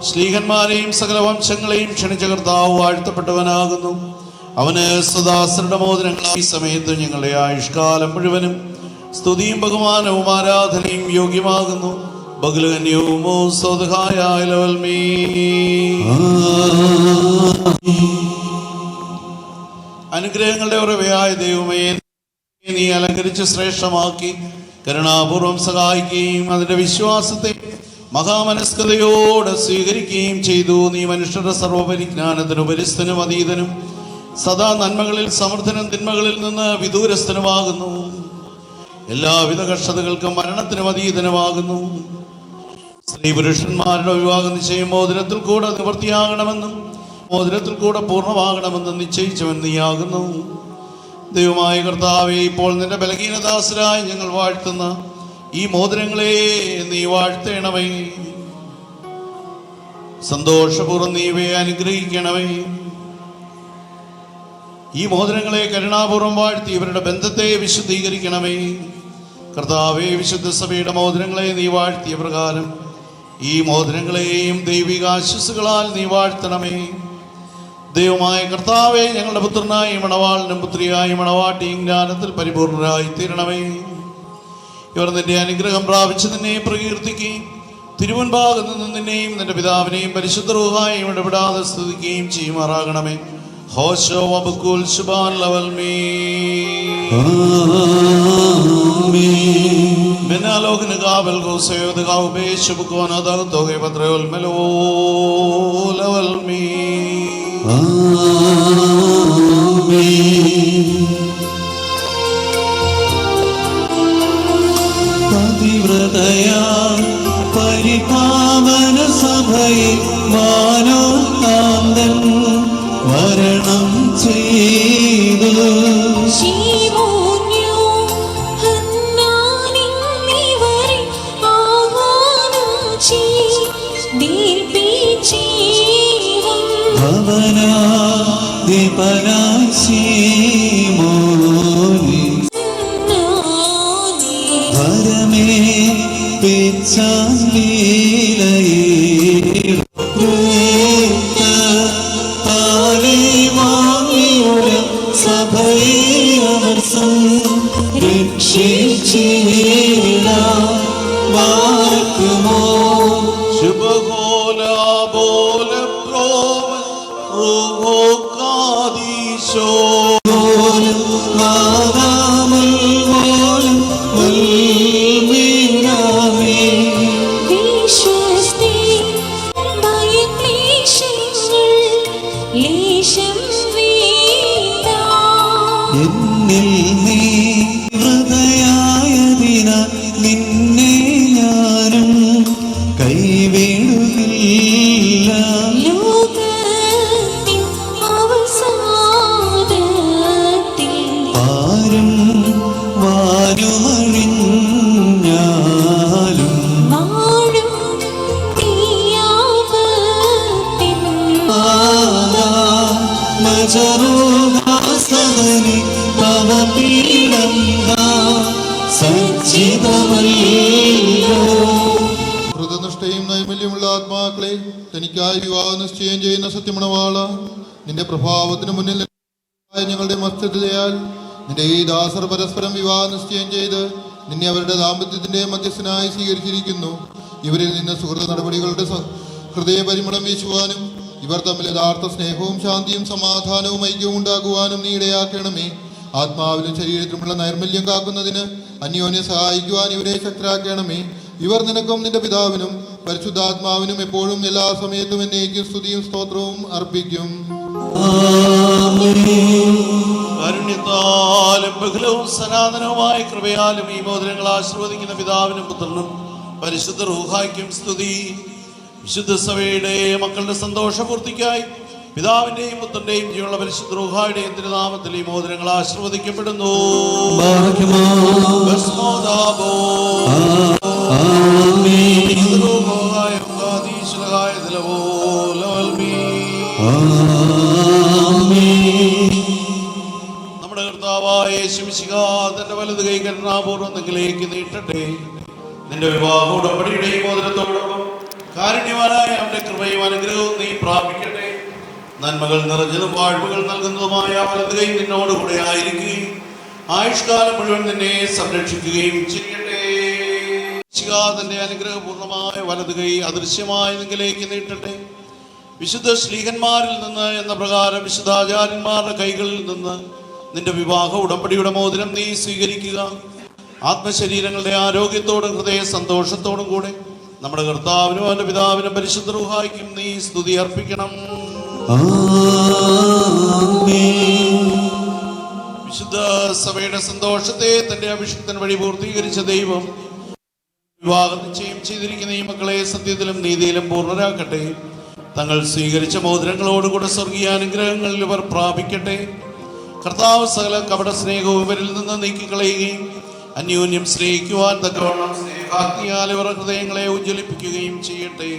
ശ്ലീഹന്മാരെയും സകല വംശങ്ങളെയും ക്ഷണിച്ച കർത്താവ് വാഴ്ത്തപ്പെട്ടവനാകുന്നു. അവന് സദാസരുടെ മോദനങ്ങൾ ഈ സമയത്ത് ഞങ്ങളുടെ ആയുഷ്കാലം മുഴുവനും സ്തുതിയും ബഹുമാനവും ആരാധനയും യോഗ്യമാകുന്നു. ബഹുലകന്യവുമോ സ്വതഹായ അനുഗ്രഹങ്ങളുടെ ഉറവയായ ദൈവമേ, നീ അലങ്കരിച്ച് ശ്രേഷ്ഠമാക്കി കരുണാപൂർവം സഹായിക്കുകയും അതിന്റെ വിശ്വാസത്തെ മഹാമനസ്കതയോടെ സ്വീകരിക്കുകയും ചെയ്തു. നീ മനുഷ്യരുടെ സർവപരിജ്ഞാനത്തിനും ഉപരിസ്ഥനും അതീതനും സദാ നന്മകളിൽ സമർത്ഥനും തിന്മകളിൽ നിന്ന് വിദൂരസ്ഥനുമാകുന്നു. എല്ലാവിധ കഷ്ടതകൾക്കും മരണത്തിനും അതീതനുമാകുന്നു. സ്ത്രീ പുരുഷന്മാരുടെ വിവാഹ നിശ്ചയം മോതിരത്തിൽ കൂടെ നിവൃത്തിയാകണമെന്നും മോതിരത്തിൽ കൂടെ പൂർണ്ണമാകണമെന്നും നിശ്ചയിച്ചവൻ നീയാകുന്നു. ദൈവമായ കർത്താവേ, ഇപ്പോൾ നിന്റെ ബലഹീനദാസരായി ഞങ്ങൾ വാഴ്ത്തുന്ന ഈ മോതിരങ്ങളെ നീ വാഴ്ത്തേണമേ. സന്തോഷപൂർവ്വം നീ ഇവയെ അനുഗ്രഹിക്കണമേ. ഈ മോതിരങ്ങളെ കരുണാപൂർവ്വം വാഴ്ത്തി ഇവരുടെ ബന്ധത്തെ വിശുദ്ധീകരിക്കണമേ. കർത്താവേ, വിശുദ്ധ സഭയുടെ മോതിരങ്ങളെ നീ വാഴ്ത്തിയ പ്രകാരം ഈ മോതിരങ്ങളെയും ദൈവിക ആശീസ്സുകളാൽ നീ വാഴ്ത്തണമേ. ദൈവമായ കർത്താവേ, ഞങ്ങളുടെ പുത്രനായി മണവാളിനും പുത്രിയായി മണവാട്ടിയും ജ്ഞാനത്തിൽ പരിപൂർണരായി തീരണമേ. ഇവർ നിന്റെ അനുഗ്രഹം പ്രാപിച്ച് നിന്നെ പ്രകീർത്തിക്കുകയും തിരുവൻഭാഗത്ത് നിന്ന് നിന്നെയും നിന്റെ പിതാവിനെയും പരിശുദ്ധ റൂഹായെയും ഇടപെടാതെ സ്തുതിക്കുകയും ചെയ്യുമാറാകണമേ. ഹോശോ വബുക്കുൽ ശുബാൻ ലവൽ മീ ബിനാലോകിന് കാവൽ ഗോസയോദ് കാവുബേ ശുബുക്കോനദർ തോഹെ പത്രയോൽ മെലോ ലവൽ മീ പതിവ്രതയാ പരിപാവന സഭയെ വാനോകാന്തൻ വരണം ചെയ്തു ശീമോന്യോ ഹന്നാനിന്നിവരെ ആഹ്വാനം ചെയ്യിപ്പിച്ചീവം ഭവനാധിപനായി ശീമോനെ ഭരമേ പിച്ചാലീലയേ സഭയെ അവർ സംരക്ഷിച്ചിടുമോ ശുഭഗോല ബോല പ്രോവൻ റൂഹോ കാദീശോ വിശ്വസ്തേ ഭയക്ലേശങ്ങൾ ലേശം വേണ്ട എന്നിൽ നീ ഹൃദയായതിനാൽ നിന്നെ ഞാനും കൈവിടുകില്ല ലോകത്തിൻ അവസാനത്തിൽ ആരും വാരുമഴിഞ്ഞാലും വാഴും പ്രിയാപത്തിൻ മജറോഹാസവനി തവ പീഡം സജ്ജിതമല്ലോ ഹൃദനിഷ്ഠയും നൈമല്യമുള്ള ആത്മാക്കളെ തനിക്കായി വിവാഹ നിശ്ചയം ചെയ്യുന്ന സത്യമണവാള നിന്റെ പ്രഭാവത്തിന് മുന്നിൽ ഞങ്ങളുടെ മസ്തിയാൽ നിന്റെ ഈ ദാസർ പരസ്പരം വിവാഹ നിശ്ചയം ചെയ്ത് നിന്നെ അവരുടെ ദാമ്പത്യത്തിന്റെ മധ്യസ്ഥനായി സ്വീകരിച്ചിരിക്കുന്നു. ഇവരിൽ നിന്ന് സുഹൃത നടപടികളുടെ ഹൃദയ പരിമളം വീശുവാനും ഇവർ തമ്മിൽ യഥാർത്ഥ സ്നേഹവും ശാന്തിയും സമാധാനവും ഐക്യവും ഉണ്ടാകുവാനും നീ ഇടയാക്കണമേ. ആത്മാവിലും ശരീരത്തിലുമുള്ള നൈർമല്യം കാക്കുന്നതിന് അന്യോന്യം സഹായിക്കുവാൻ ഇവരെ ശക്തരാക്കണമേ. ഇവർ നിനക്കും നിന്റെ പിതാവിനും പരിശുദ്ധാത്മാവിനും എപ്പോഴും എല്ലാ സമയത്തും എന്നേക്കും സ്തുതിയും സ്തോത്രവും അർപ്പിക്കും. കാരുണ്യത്താലും ബഹുലവും സനാതനവുമായ കൃപയാലും ഈ മോതിരങ്ങൾ ആശീർവദിക്കുന്ന പിതാവിനും പുത്രനും പരിശുദ്ധ റൂഹായ്ക്കും സ്തുതി. വിശുദ്ധ സഭയുടെ മക്കളുടെ സന്തോഷപൂർത്തിക്കായി പിതാവിന്റെയും പുത്രന്റെയും ജീവനുള്ള പരിശുദ്ധ റൂഹായുടെയും തിരുനാമത്തിൽ ഈ മോതിരങ്ങൾ ആശീർവദിക്കപ്പെടുന്നു. നമ്മുടെ കർത്താവായ യേശു മിശിഹാ തന്റെ വലത് കൈ കരുണാപൂർവ്വം നിങ്ങളിലേക്ക് നീട്ടട്ടെ. നിന്റെ വിവാഹ ഉടമ്പടിയുടെയും മോതിരത്തോടൊപ്പം കാരുണ്യവാനായ അവന്റെ കൃപയും അനുഗ്രഹവും നീ പ്രാപിക്കട്ടെ. നന്മകൾ നിറഞ്ഞതും വാഴ്വുകൾ നൽകുന്നതുമായ വലത് കൈ നിന്നോടുകൂടെ ആയിരിക്കുകയും ആയുഷ്കാലം മുഴുവൻ നിന്നെ സംരക്ഷിക്കുകയും ചെയ്യട്ടെ. തന്റെ അനുഗ്രഹപൂർണമായ വലത് കൈ അദൃശ്യമായി നിങ്ങളിലേക്ക് നീട്ടട്ടെ. വിശുദ്ധ ശ്ലീഹന്മാരിൽ നിന്ന് എന്ന പ്രകാരം വിശുദ്ധാചാര്യന്മാരുടെ കൈകളിൽ നിന്ന് നിന്റെ വിവാഹ ഉടമ്പടിയുടെ മോതിരം നീ സ്വീകരിക്കുക. ആത്മശരീരങ്ങളുടെ ആരോഗ്യത്തോടും ഹൃദയ സന്തോഷത്തോടും കൂടെ നമ്മുടെ കർത്താവിനും അവന്റെ പിതാവിനും പരിശുദ്ധ റൂഹായ്ക്കും നീ സ്തുതി അർപ്പിക്കണം. വിശുദ്ധ സഭയുടെ സന്തോഷത്തെ തന്റെ അഭിഷിക്തൻ വഴി പൂർത്തീകരിച്ച ദൈവം വിവാഹ നിശ്ചയം ചെയ്തിരിക്കുന്ന ഈ മക്കളെ സത്യത്തിലും നീതിയിലും പൂർണ്ണരാക്കട്ടെ. തങ്ങൾ സ്വീകരിച്ച മോതിരങ്ങളോടുകൂടെ സ്വർഗീയ അനുഗ്രഹങ്ങളിൽ ഇവർ പ്രാപിക്കട്ടെ. കർത്താവ് സകല കപട സ്നേഹവും ഇവരിൽ നിന്ന് നീക്കിക്കളയുകയും അന്യോന്യം സ്നേഹിക്കുവാൻ തക്കവണ്ണം സ്നേഹാഗ്നിയാൽ ഇവർ ഹൃദയങ്ങളെ ഉജ്ജ്വലിപ്പിക്കുകയും ചെയ്യട്ടെ.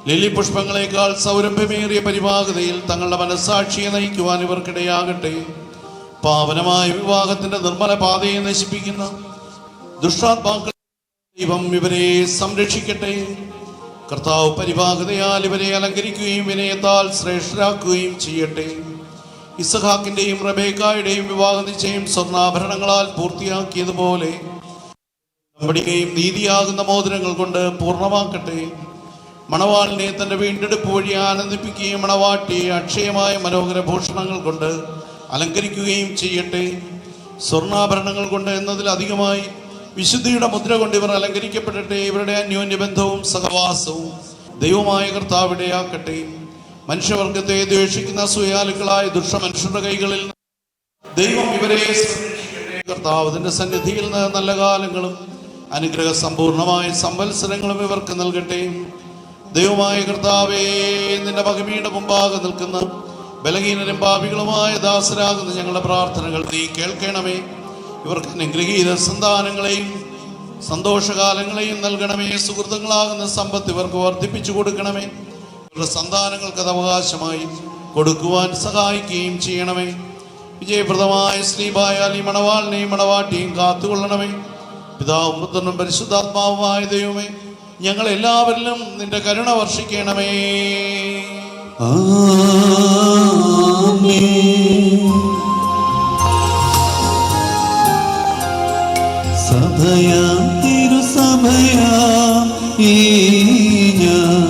ലില്ലി പുഷ്പങ്ങളെക്കാൾ സൗരഭ്യമേറിയ പരിപാകതയിൽ തങ്ങളുടെ മനസ്സാക്ഷിയെ നയിക്കുവാൻ ഇവർക്കിടയാകട്ടെ. പാവനമായ വിവാഹത്തിന്റെ നിർമ്മല പാതയെ നശിപ്പിക്കുന്ന ദുഷ്ടാത്മാക്കൾ ദൈവം ഇവരെ സംരക്ഷിക്കട്ടെ. കർത്താവ് പരിപാകതയാൽ ഇവരെ അലങ്കരിക്കുകയും വിനയത്താൽ ശ്രേഷ്ഠരാക്കുകയും ചെയ്യട്ടെ. ഇസഹാക്കിന്റെയും റബേക്കായുടെയും വിവാഹ നിശ്ചയം സ്വർണ്ണാഭരണങ്ങളാൽ പൂർത്തിയാക്കിയതുപോലെ ഉടമ്പടിയെയും നീതിയാകുന്ന മോതിരങ്ങൾ കൊണ്ട് പൂർണ്ണമാക്കട്ടെ. മണവാളിനെ തൻ്റെ വീണ്ടെടുപ്പ് വഴി ആനന്ദിപ്പിക്കുകയും മണവാട്ടിയെ അക്ഷയമായ മനോഹര ഭൂഷണങ്ങൾ കൊണ്ട് അലങ്കരിക്കുകയും ചെയ്യട്ടെ. സ്വർണ്ണാഭരണങ്ങൾ കൊണ്ട് എന്നതിലധികമായി വിശുദ്ധിയുടെ മുദ്ര കൊണ്ട് ഇവർ അലങ്കരിക്കപ്പെടട്ടെ. ഇവരുടെ അന്യോന്യബന്ധവും സഹവാസവും ദൈവമായ കർത്താവിടെയാക്കട്ടെ. മനുഷ്യവർഗത്തെ ദ്വേഷിക്കുന്ന അസൂയാലുക്കളായ ദുഷ്ടമനുഷ്യരുടെ കൈകളിൽ ദൈവം ഇവരെ സംരക്ഷിക്കട്ടെ. കർത്താവ് തന്റെ സന്നിധിയിൽ നിന്ന് നല്ല കാലങ്ങളും അനുഗ്രഹ സമ്പൂർണമായ സംവത്സരങ്ങളും ഇവർക്ക് നൽകട്ടെ. ദൈവമായ കർത്താവേ, നിന്റെ മഹിമയുടെ മുമ്പാകെ നിൽക്കുന്ന ബലഹീനരും പാപികളുമായ ദാസരാകുന്ന ഞങ്ങളുടെ പ്രാർത്ഥനകൾ നീ കേൾക്കണമേ. ഇവർക്ക് അനുഗ്രഹീത സന്താനങ്ങളെയും സന്തോഷകാലങ്ങളെയും നൽകണമേ. സുഹൃത്തുക്കളാകുന്ന സമ്പത്ത് ഇവർക്ക് വർദ്ധിപ്പിച്ചു കൊടുക്കണമേ. ഇവരുടെ സന്താനങ്ങൾക്ക് അത് അവകാശമായി കൊടുക്കുവാൻ സഹായിക്കുകയും ചെയ്യണമേ. വിജയപ്രദമായ സ്ലീബായാൽ ഈ മണവാളിനെയും മണവാട്ടിയും കാത്തുകൊള്ളണമേ. പിതാവും പുത്രനും പരിശുദ്ധാത്മാവുമായ ദൈവമേ, ഞങ്ങളെല്ലാവരിലും നിന്റെ കരുണ വർഷിക്കണമേ. സഭയാം തിരുസഭയാം ഈ ഞാൻ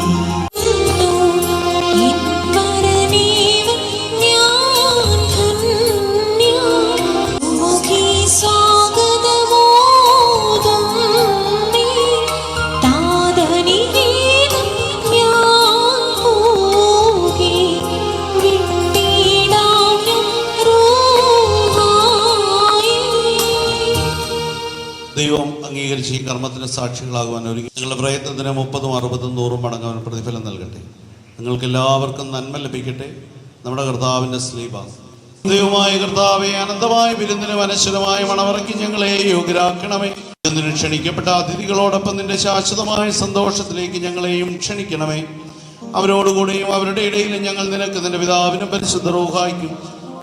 ദൈവം അംഗീകരിച്ച് ഈ കർമ്മത്തിന് സാക്ഷികളാകുവാൻ ഒരുങ്ങി നിങ്ങളുടെ പ്രയത്നത്തിന് 30, 60, 100 മടങ്ങ് അവൻ പ്രതിഫലം നൽകട്ടെ. നിങ്ങൾക്ക് എല്ലാവർക്കും നന്മ ലഭിക്കട്ടെ. നമ്മുടെ കർത്താവിൻ്റെ സ്ലീബ. ദൈവമായ കർത്താവെ, അനന്തമായ വിരുന്നിനും അനശ്വരമായ മണവറയ്ക്ക് ഞങ്ങളെ യോഗ്യരാക്കണമേ. വിരുന്നിന് ക്ഷണിക്കപ്പെട്ട അതിഥികളോടൊപ്പം നിന്റെ ശാശ്വതമായ സന്തോഷത്തിലേക്ക് ഞങ്ങളെയും ക്ഷണിക്കണമേ. അവരോടുകൂടിയും അവരുടെ ഇടയിലും ഞങ്ങൾ നിനക്ക് നിന്റെ പിതാവിനും പരിശുദ്ധ റൂഹായിക്കും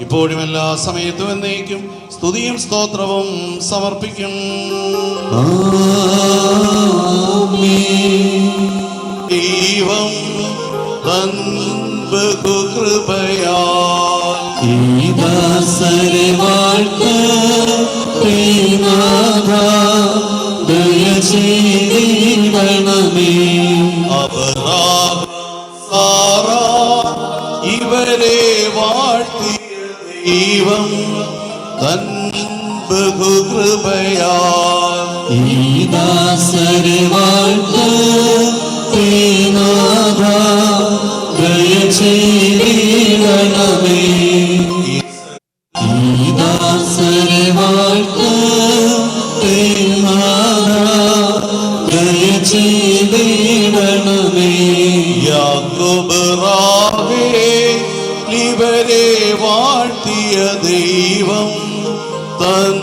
ഇപ്പോഴും എല്ലാ സമയത്തും എന്നേക്കും സ്തുതിയും സ്തോത്രവും സമർപ്പിക്കും. ദൈവം തൻ ബഹുകൃപയാൽ ഈ ദാസരെ വാഴ്ത്തണമേ. അബ്രാഹാം, സാറ ഇവരെ വാഴ്ത്തിയ ദൈവം തൻ ബഹുകൃപയാൽ ഈ ദാസരെ വാഴ്ത്തണമേ. ഈ ദാസരെ വാഴ്ത്തണമേ. യാക്കോബ് റാഹേ ഇവരെ വാഴ്ത്തിയ ദൈവം തൻ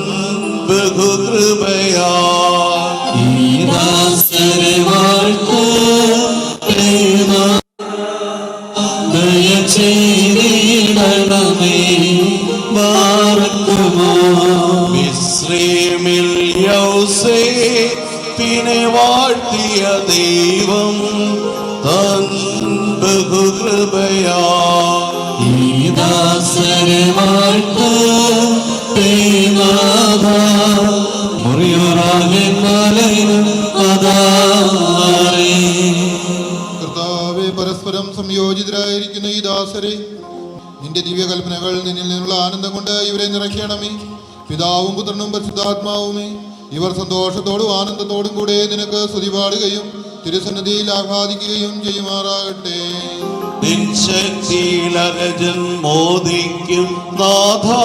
ബഹുകൃപയാൽ ഈ ദാസരെ വാഴ്ത്തണമേ. ബാറക്കുമോ മിസ്രയീമിൽ യൗസേപ്പിനെ വാഴ്ത്തിയ ദൈവം തൻ ബഹുകൃപയാൽ ഈ ദാസരെ കർത്താവെ, പരസ്പരം സംയോജിതരായിരിക്കുന്ന ഈ ദാസരെ നിന്റെ ദിവ്യകൽപ്പനകൾ നിന്നിൽ നിന്നുള്ള ആനന്ദം കൊണ്ട് ഇവരെ നിറയ്ക്കണമേ. പിതാവും പുത്രനും പരിശുദ്ധാത്മാവുമേ, ഇവർ സന്തോഷത്തോടും ആനന്ദത്തോടും കൂടെ നിനക്ക് സ്തുതി പാടുകയും തിരുസന്നിധിയിൽ ആഹ്ലാദിക്കുകയും ചെയ്യുമാറാകട്ടെ. ശക്തിയിലരജൻ മോദിക്കും നാഥാ,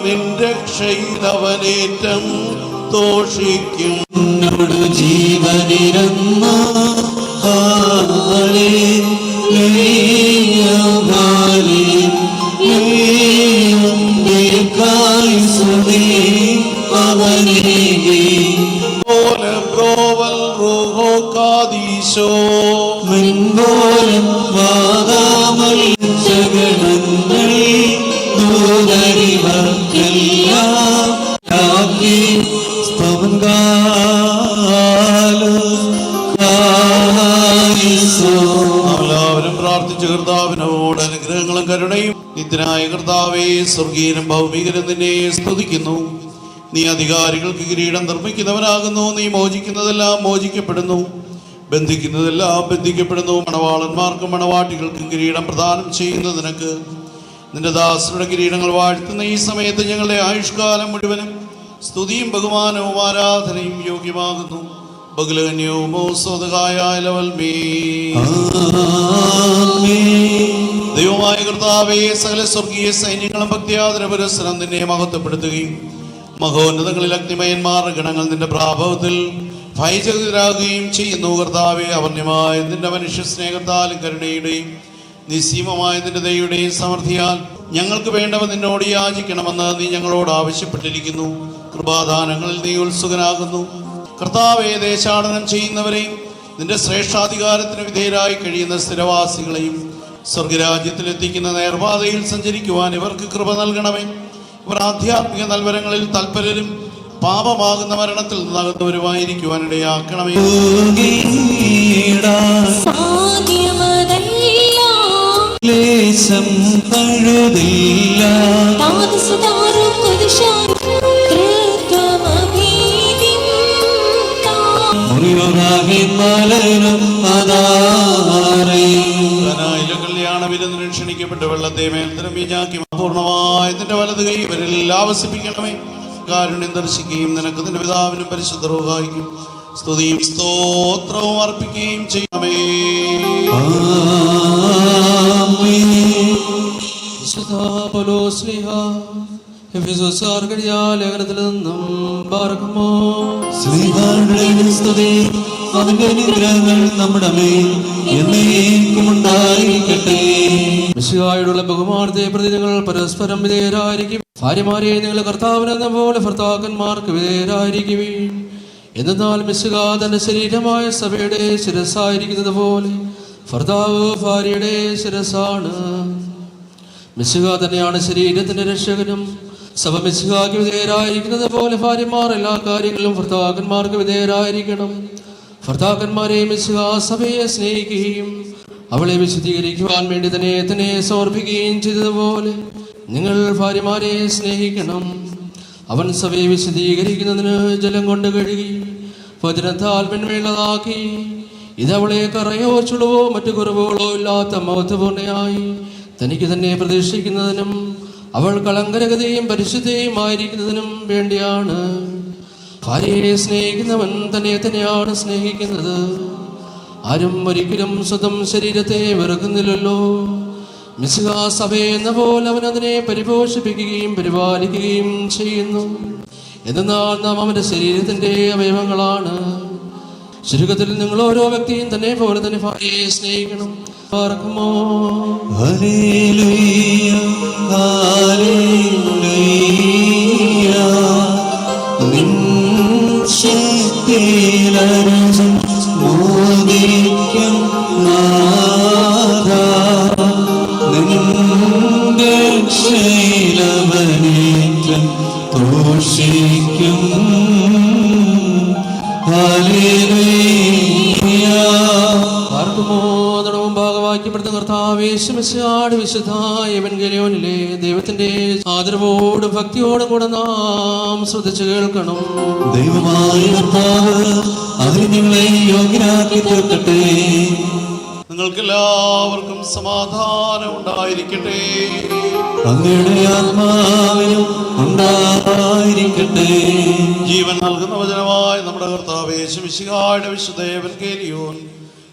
നിന്റെ ക്ഷയിതവനേറ്റം തോഷിക്കും. എന്നോട് ജീവനിരുന്ന മെൻപോലും വാദാമൽ ജഗണങ്ങൾ ദൂതരിവർക്കെല്ലാം രാത്രി എല്ലാവരും പ്രാർത്ഥിച്ച കർത്താവിനോട് അനുഗ്രഹങ്ങളും കരുണയും നിത്യനായ കർത്താവേ, സ്വർഗീയനും ഭൗമികനും നിന്നെ സ്തുതിക്കുന്നു. നീ അധികാരികൾക്ക് കിരീടം നിർമ്മിക്കുന്നവനാകുന്നു. നീ മോചിക്കുന്നതെല്ലാം മോചിക്കപ്പെടുന്നു, ബന്ധിക്കുന്നതെല്ലാം ബന്ധിക്കപ്പെടുന്നു. മണവാളന്മാർക്കും മണവാട്ടികൾക്കും കിരീടം പ്രദാനം ചെയ്യുന്ന നിനക്ക് നിന്റെ ദാസരുടെ കിരീടങ്ങൾ വാഴ്ത്തുന്ന ഈ സമയത്ത് ഞങ്ങളുടെ ആയുഷ്കാലം മുഴുവനും സ്തുതിയും ബഹുമാനവും ആരാധനയും യോഗ്യമാകുന്നു. ദൈവമായ കർത്താവേ, സകല സ്വർഗീയ സൈന്യങ്ങളും ഭക്തിയാദര പുരസ്സരം നിന്നെ മഹത്വപ്പെടുത്തുകയും മഹോന്നതങ്ങളിൽ അഗ്നിമയന്മാർ ഗണങ്ങൾ നിന്റെ പ്രാഭവത്തിൽ ഭയചകിതരാകുകയും ചെയ്യുന്നു. കർത്താവെ, അവർണ്യമായ നിന്റെ മനുഷ്യ സ്നേഹത്താലും കരുണയുടെയും നിസ്സീമമായ നിന്റെ ദയയുടെയും സമൃദ്ധിയാൽ ഞങ്ങൾക്ക് വേണ്ടവ നിന്നോട് യാചിക്കണമെന്ന് നീ ഞങ്ങളോട് ആവശ്യപ്പെട്ടിരിക്കുന്നു. കൃപാദാനങ്ങളിൽ നീ ഉത്സുകനാകുന്നു. കർത്താവെ, ദേശാടനം ചെയ്യുന്നവരെയും നിന്റെ ശ്രേഷ്ഠാധികാരത്തിന് വിധേയരായി കഴിയുന്ന സ്ഥിരവാസികളെയും സ്വർഗരാജ്യത്തിലെത്തിക്കുന്ന നേർപാതയിൽ സഞ്ചരിക്കുവാൻ ഇവർക്ക് കൃപ നൽകണമേ. ഇവർ ആധ്യാത്മിക നൽവരങ്ങളിൽ തൽപരരും പാപമാകുന്ന മരണത്തിൽ നിന്നകന്നവരുമായിരിക്കുവാൻ ഇടയാക്കണമേ. ക്ലേശം പഴുതില്ല കല്യാണ വിരുന്നിന് ക്ഷണിക്കപ്പെട്ട് വെള്ളത്തെ മേൽത്തരമീഞ്ഞാക്കി പൂർണ്ണമായി നിന്റെ വലത് കൈ ഇവരിൽ ആവസിപ്പിക്കണമേ. കാരുണ്യം ദർശിക്കുകയും നിനക്ക് നിന്റെ പിതാവിനും പരിശുദ്ധ റൂഹായിക്കും സ്തുതിയും സ്തോത്രവും അർപ്പിക്കുകയും ചെയ്യണമേ. ലേഖനത്തിൽ നിന്നും പാർക്കുമോ സ്തുതി അതിന്റെ അനുഗ്രഹങ്ങൾ നമ്മുടെ മേൽ എന്നേക്കും ഉണ്ടായിരിക്കട്ടെ. മിശിഹായോടുള്ള ബഹുമാനത്തെ പ്രതി നിങ്ങൾ പരസ്പരം വിധേയരായിരിക്കും. ഭാര്യമാരെ നിങ്ങൾ കർത്താവിനെന്ന പോലെ ഭർത്താക്കന്മാർക്ക് വിധേയരായിരിക്കുവീൻ. എന്നാൽ മിശിഹാ തന്റെ ശരീരമായ സഭയുടെ ശിരസ്സായിരിക്കുന്നത് പോലെ ഭർത്താവ് ഭാര്യയുടെ ശിരസ്സാണ്. മിശിഹാ തന്നെയാണ് ശരീരത്തിന്റെ രക്ഷകനും. സഭ മിശിഹാക്ക് വിധേയരായിരിക്കുന്നത് പോലെ ഭാര്യമാർ എല്ലാ കാര്യങ്ങളിലും ഭർത്താക്കന്മാർക്ക് വിധേയരായിരിക്കണം. ഭർത്താക്കന്മാരെ മിശിഹാ സഭയെ സ്നേഹിക്കുകയും അവളെ വിശുദ്ധീകരിക്കുവാൻ വേണ്ടി തന്നെ സമർപ്പിക്കുകയും ചെയ്തതുപോലെ നിങ്ങൾ ഭാര്യമാരെ സ്നേഹിക്കണം. അവൻ സഭയെ വിശുദ്ധീകരിക്കുന്നതിന് ജലം കൊണ്ട് കഴുകി വചനത്താൽ പെൺവേളതാക്കി ഇതവളെ കറയോ ചുളുവോ മറ്റു കുറവുകളോ ഇല്ലാത്ത മഹത്വപൂർണ്ണയായി തനിക്ക് തന്നെ പ്രതീക്ഷിക്കുന്നതിനും അവൾ കളങ്കരഗതയും പരിശുദ്ധയും ആയിരിക്കുന്നതിനും വേണ്ടിയാണ്. ഭാര്യയെ സ്നേഹിക്കുന്നവൻ തന്നെയാണ് സ്നേഹിക്കുന്നത്. ആരും ഒരിക്കലും സ്വന്തം ശരീരത്തെ വെറുക്കുന്നില്ലല്ലോ. മിശിഹാ സഭയെ എന്ന പോലെ അവൻ അതിനെ പരിപോഷിപ്പിക്കുകയും പരിപാലിക്കുകയും ചെയ്യുന്നു. എന്നാൽ നാം അവന്റെ ശരീരത്തിന്റെ അവയവങ്ങളാണ്. ചുരുക്കത്തിൽ നിങ്ങൾ ഓരോ വ്യക്തിയും തന്നെ പോലെ തന്നെ ഭാര്യയെ സ്നേഹിക്കണം. പാർക്കുമോ ഹല്ലേലൂയ ഹല്ലേലൂയ നിൻ ശക്തിയിലരുളും മോദിക്കും നാഥാ നിന്റെ ശൈലവനേറ്റം തോഷിക്കും. ഭാഗവാക്യപ്പെടുത്ത കർത്താവേശുമിശിഹായുടെ വിശുദ്ധായ എവൻഗേലിയോനിലെ ദൈവത്തിന്റെ ആദരവോടും ഭക്തിയോടും കൂടെ നാം ശ്രദ്ധിച്ചു കേൾക്കണം. ദൈവമായ കർത്താവ് അതിന് നിങ്ങളെ യോഗ്യരാക്കി തീർക്കട്ടെ. നിങ്ങൾക്കെല്ലാവർക്കും സമാധാനം ഉണ്ടായിരിക്കട്ടെ. അങ്ങയുടെ ആത്മാവിനും ഉണ്ടായിരിക്കട്ടെ. ജീവൻ നൽകുന്ന വചനമായ നമ്മുടെ കർത്താവ് യേശുമിശിഹായുടെ വിശുദ്ധ എവൻഗേലിയോൻ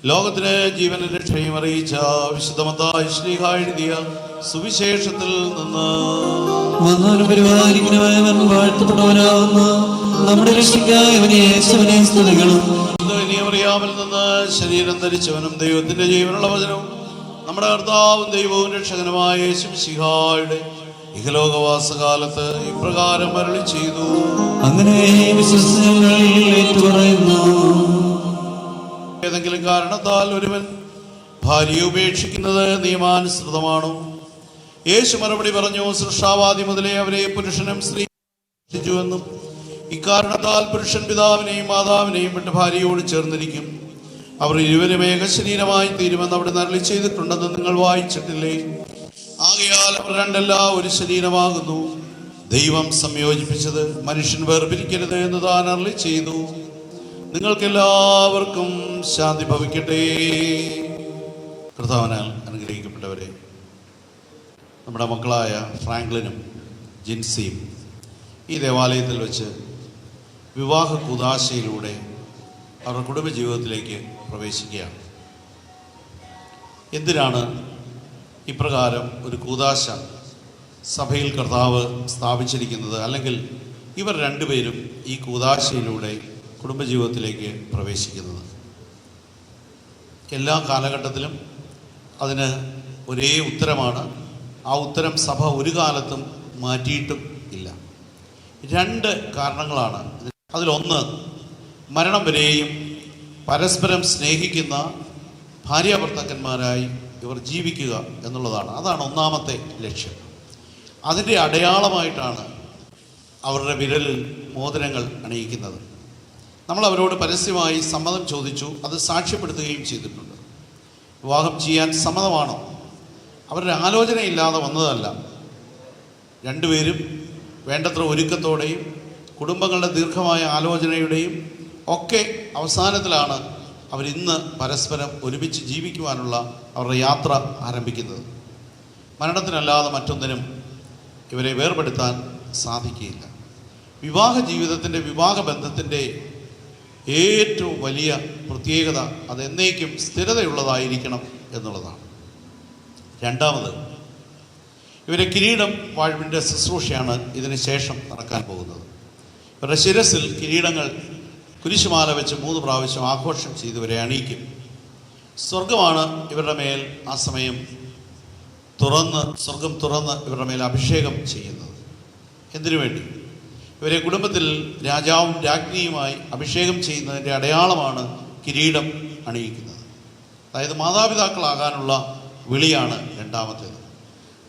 ലോകത്തിന് ജീവനും രക്ഷയും അറിയിച്ച വിശുദ്ധ മത്തായി ശ്ലീഹാ എഴുതിയ സുവിശേഷത്തിൽ നിന്ന് വന്നാലും പരിപാലിക്കുന്നവൻ വാഴ്ത്തപ്പെട്ടവനാകുന്ന നമ്മുടെ രക്ഷിക്കായവനെ യേശുവിനെ സ്തുതികളും. അറിയാമിൽ നിന്ന് ശരീരം ധരിച്ചവനും ദൈവത്തിന്റെ ജീവനുള്ള വചനവും നമ്മുടെ കർത്താവും ദൈവവും രക്ഷകനുമായ യേശുമിശിഹായുടെ ഇഹലോകവാസകാലത്ത് ഇപ്രകാരം അരുളി ചെയ്തു. അങ്ങനെ വിശ്വസനങ്ങൾ ഏറ്റുപറയുന്നു. ഏതെങ്കിലും കാരണത്താൽ ഒരുവൻ ഭാര്യയെ ഉപേക്ഷിക്കുന്നത് നിയമാനുസൃതമാണോ? യേശു മറുപടി പറഞ്ഞു, സൃഷ്ടാവാദി മുതലേ അവരെ പുരുഷനും സ്ത്രീയെന്നും ഇക്കാരണത്താൽ പുരുഷൻ പിതാവിനെയും മാതാവിനെയും വിട്ട് ഭാര്യയോട് ചേർന്നിരിക്കും, അവർ ഇരുവരും ഏകശരീരമായി തീരുമെന്ന് അവിടെ അരുളി ചെയ്തിട്ടുണ്ടെന്ന് നിങ്ങൾ വായിച്ചിട്ടില്ലേ? ആകയാൽ അവർ രണ്ടല്ല ഒരു ശരീരമാകുന്നു. ദൈവം സംയോജിപ്പിച്ചത് മനുഷ്യൻ വേർപിരിക്കരുത് എന്ന് താൻ അരുളി ചെയ്തു. നിങ്ങൾക്കെല്ലാവർക്കും ശാന്തി ഭവിക്കട്ടെ. കർത്താവിനാൽ അനുഗ്രഹിക്കപ്പെട്ടവരെ, നമ്മുടെ മക്കളായ ഫ്രാങ്ക്ലിനും ജിൻസിയും ഈ ദേവാലയത്തിൽ വെച്ച് വിവാഹ കൂദാശയിലൂടെ അവരുടെ കുടുംബജീവിതത്തിലേക്ക് പ്രവേശിക്കുകയാണ്. എന്തിനാണ് ഇപ്രകാരം ഒരു കൂദാശ സഭയിൽ കർത്താവ് സ്ഥാപിച്ചിരിക്കുന്നത്? അല്ലെങ്കിൽ ഇവർ രണ്ടുപേരും ഈ കൂദാശയിലൂടെ കുടുംബജീവിതത്തിലേക്ക് പ്രവേശിക്കുന്നത്? എല്ലാ കാലഘട്ടത്തിലും അതിന് ഒരേ ഉത്തരമാണ്. ആ ഉത്തരം സഭ ഒരു കാലത്തും മാറ്റിയിട്ടും ഇല്ല. രണ്ട് കാരണങ്ങളാണ്. അതിലൊന്ന്, മരണം വരെയും പരസ്പരം സ്നേഹിക്കുന്ന ഭാര്യാഭർത്താക്കന്മാരായി ഇവർ ജീവിക്കുക എന്നുള്ളതാണ്. അതാണ് ഒന്നാമത്തെ ലക്ഷ്യം. അതിൻ്റെ അടയാളമായിട്ടാണ് അവരുടെ വിരലിൽ മോതിരങ്ങൾ അണിയിക്കുന്നത്. നമ്മൾ അവരോട് പരസ്യമായി സമ്മതം ചോദിച്ചു, അത് സാക്ഷ്യപ്പെടുത്തുകയും ചെയ്തിട്ടുണ്ട്. വിവാഹം ചെയ്യാൻ സമ്മതമാണോ? അവരുടെ ആലോചനയില്ലാതെ വന്നതല്ല. രണ്ടുപേരും വേണ്ടത്ര ഒരുക്കത്തോടെയും കുടുംബങ്ങളുടെ ദീർഘമായ ആലോചനയുടെയും ഒക്കെ അവസാനത്തിലാണ് അവരിന്ന് പരസ്പരം ഒരുമിച്ച് ജീവിക്കുവാനുള്ള അവരുടെ യാത്ര ആരംഭിക്കുന്നത്. മരണത്തിനല്ലാതെ മറ്റൊന്നിനും ഇവരെ വേർപെടുത്താൻ സാധിക്കുകയില്ല. വിവാഹ ജീവിതത്തിൻ്റെ, വിവാഹ ബന്ധത്തിൻ്റെ ഏറ്റവും വലിയ പ്രത്യേകത അതെന്നേക്കും സ്ഥിരതയുള്ളതായിരിക്കണം എന്നുള്ളതാണ്. രണ്ടാമത്, ഇവരെ കിരീടം വാഴ്വിൻ്റെ ശുശ്രൂഷയാണ് ഇതിന് ശേഷം നടക്കാൻ പോകുന്നത്. ഇവരുടെ ശിരസിൽ കിരീടങ്ങൾ കുരിശുമാല വെച്ച് 3 പ്രാവശ്യം ആഘോഷം ചെയ്ത് ഇവരെ അണിയിക്കും. സ്വർഗമാണ് ഇവരുടെ മേൽ ആ സമയം സ്വർഗം തുറന്ന് ഇവരുടെ മേൽ അഭിഷേകം ചെയ്യുന്നത്. എന്തിനു വേണ്ടി? ഇവരെ കുടുംബത്തിൽ രാജാവും രാജ്ഞിയുമായി അഭിഷേകം ചെയ്യുന്നതിൻ്റെ അടയാളമാണ് കിരീടം അണിയിക്കുന്നത്. അതായത് മാതാപിതാക്കളാകാനുള്ള വിളിയാണ് രണ്ടാമത്തേത്.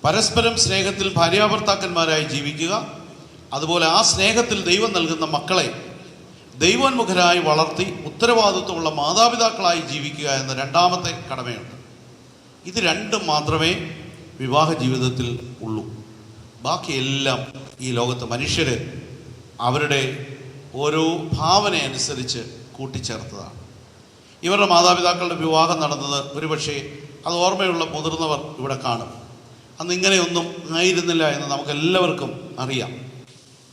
പരസ്പരം സ്നേഹത്തിൽ ഭാര്യാഭർത്താക്കന്മാരായി ജീവിക്കുക, അതുപോലെ ആ സ്നേഹത്തിൽ ദൈവം നൽകുന്ന മക്കളെ ദൈവോന്മുഖരായി വളർത്തി ഉത്തരവാദിത്വമുള്ള മാതാപിതാക്കളായി ജീവിക്കുക എന്ന രണ്ടാമത്തെ കടമയുണ്ട്. ഇത് രണ്ടും മാത്രമേ വിവാഹ ജീവിതത്തിൽ ഉള്ളൂ. ബാക്കിയെല്ലാം ഈ ലോകത്ത് മനുഷ്യർ അവരുടെ ഓരോ ഭാവനയനുസരിച്ച് കൂട്ടിച്ചേർത്തതാണ്. ഇവരുടെ മാതാപിതാക്കളുടെ വിവാഹം നടന്നത് ഒരുപക്ഷെ അത് ഓർമ്മയുള്ള മുതിർന്നവർ ഇവിടെ കാണും. അന്ന് ഇങ്ങനെയൊന്നും ആയിരുന്നില്ല എന്ന് നമുക്കെല്ലാവർക്കും അറിയാം.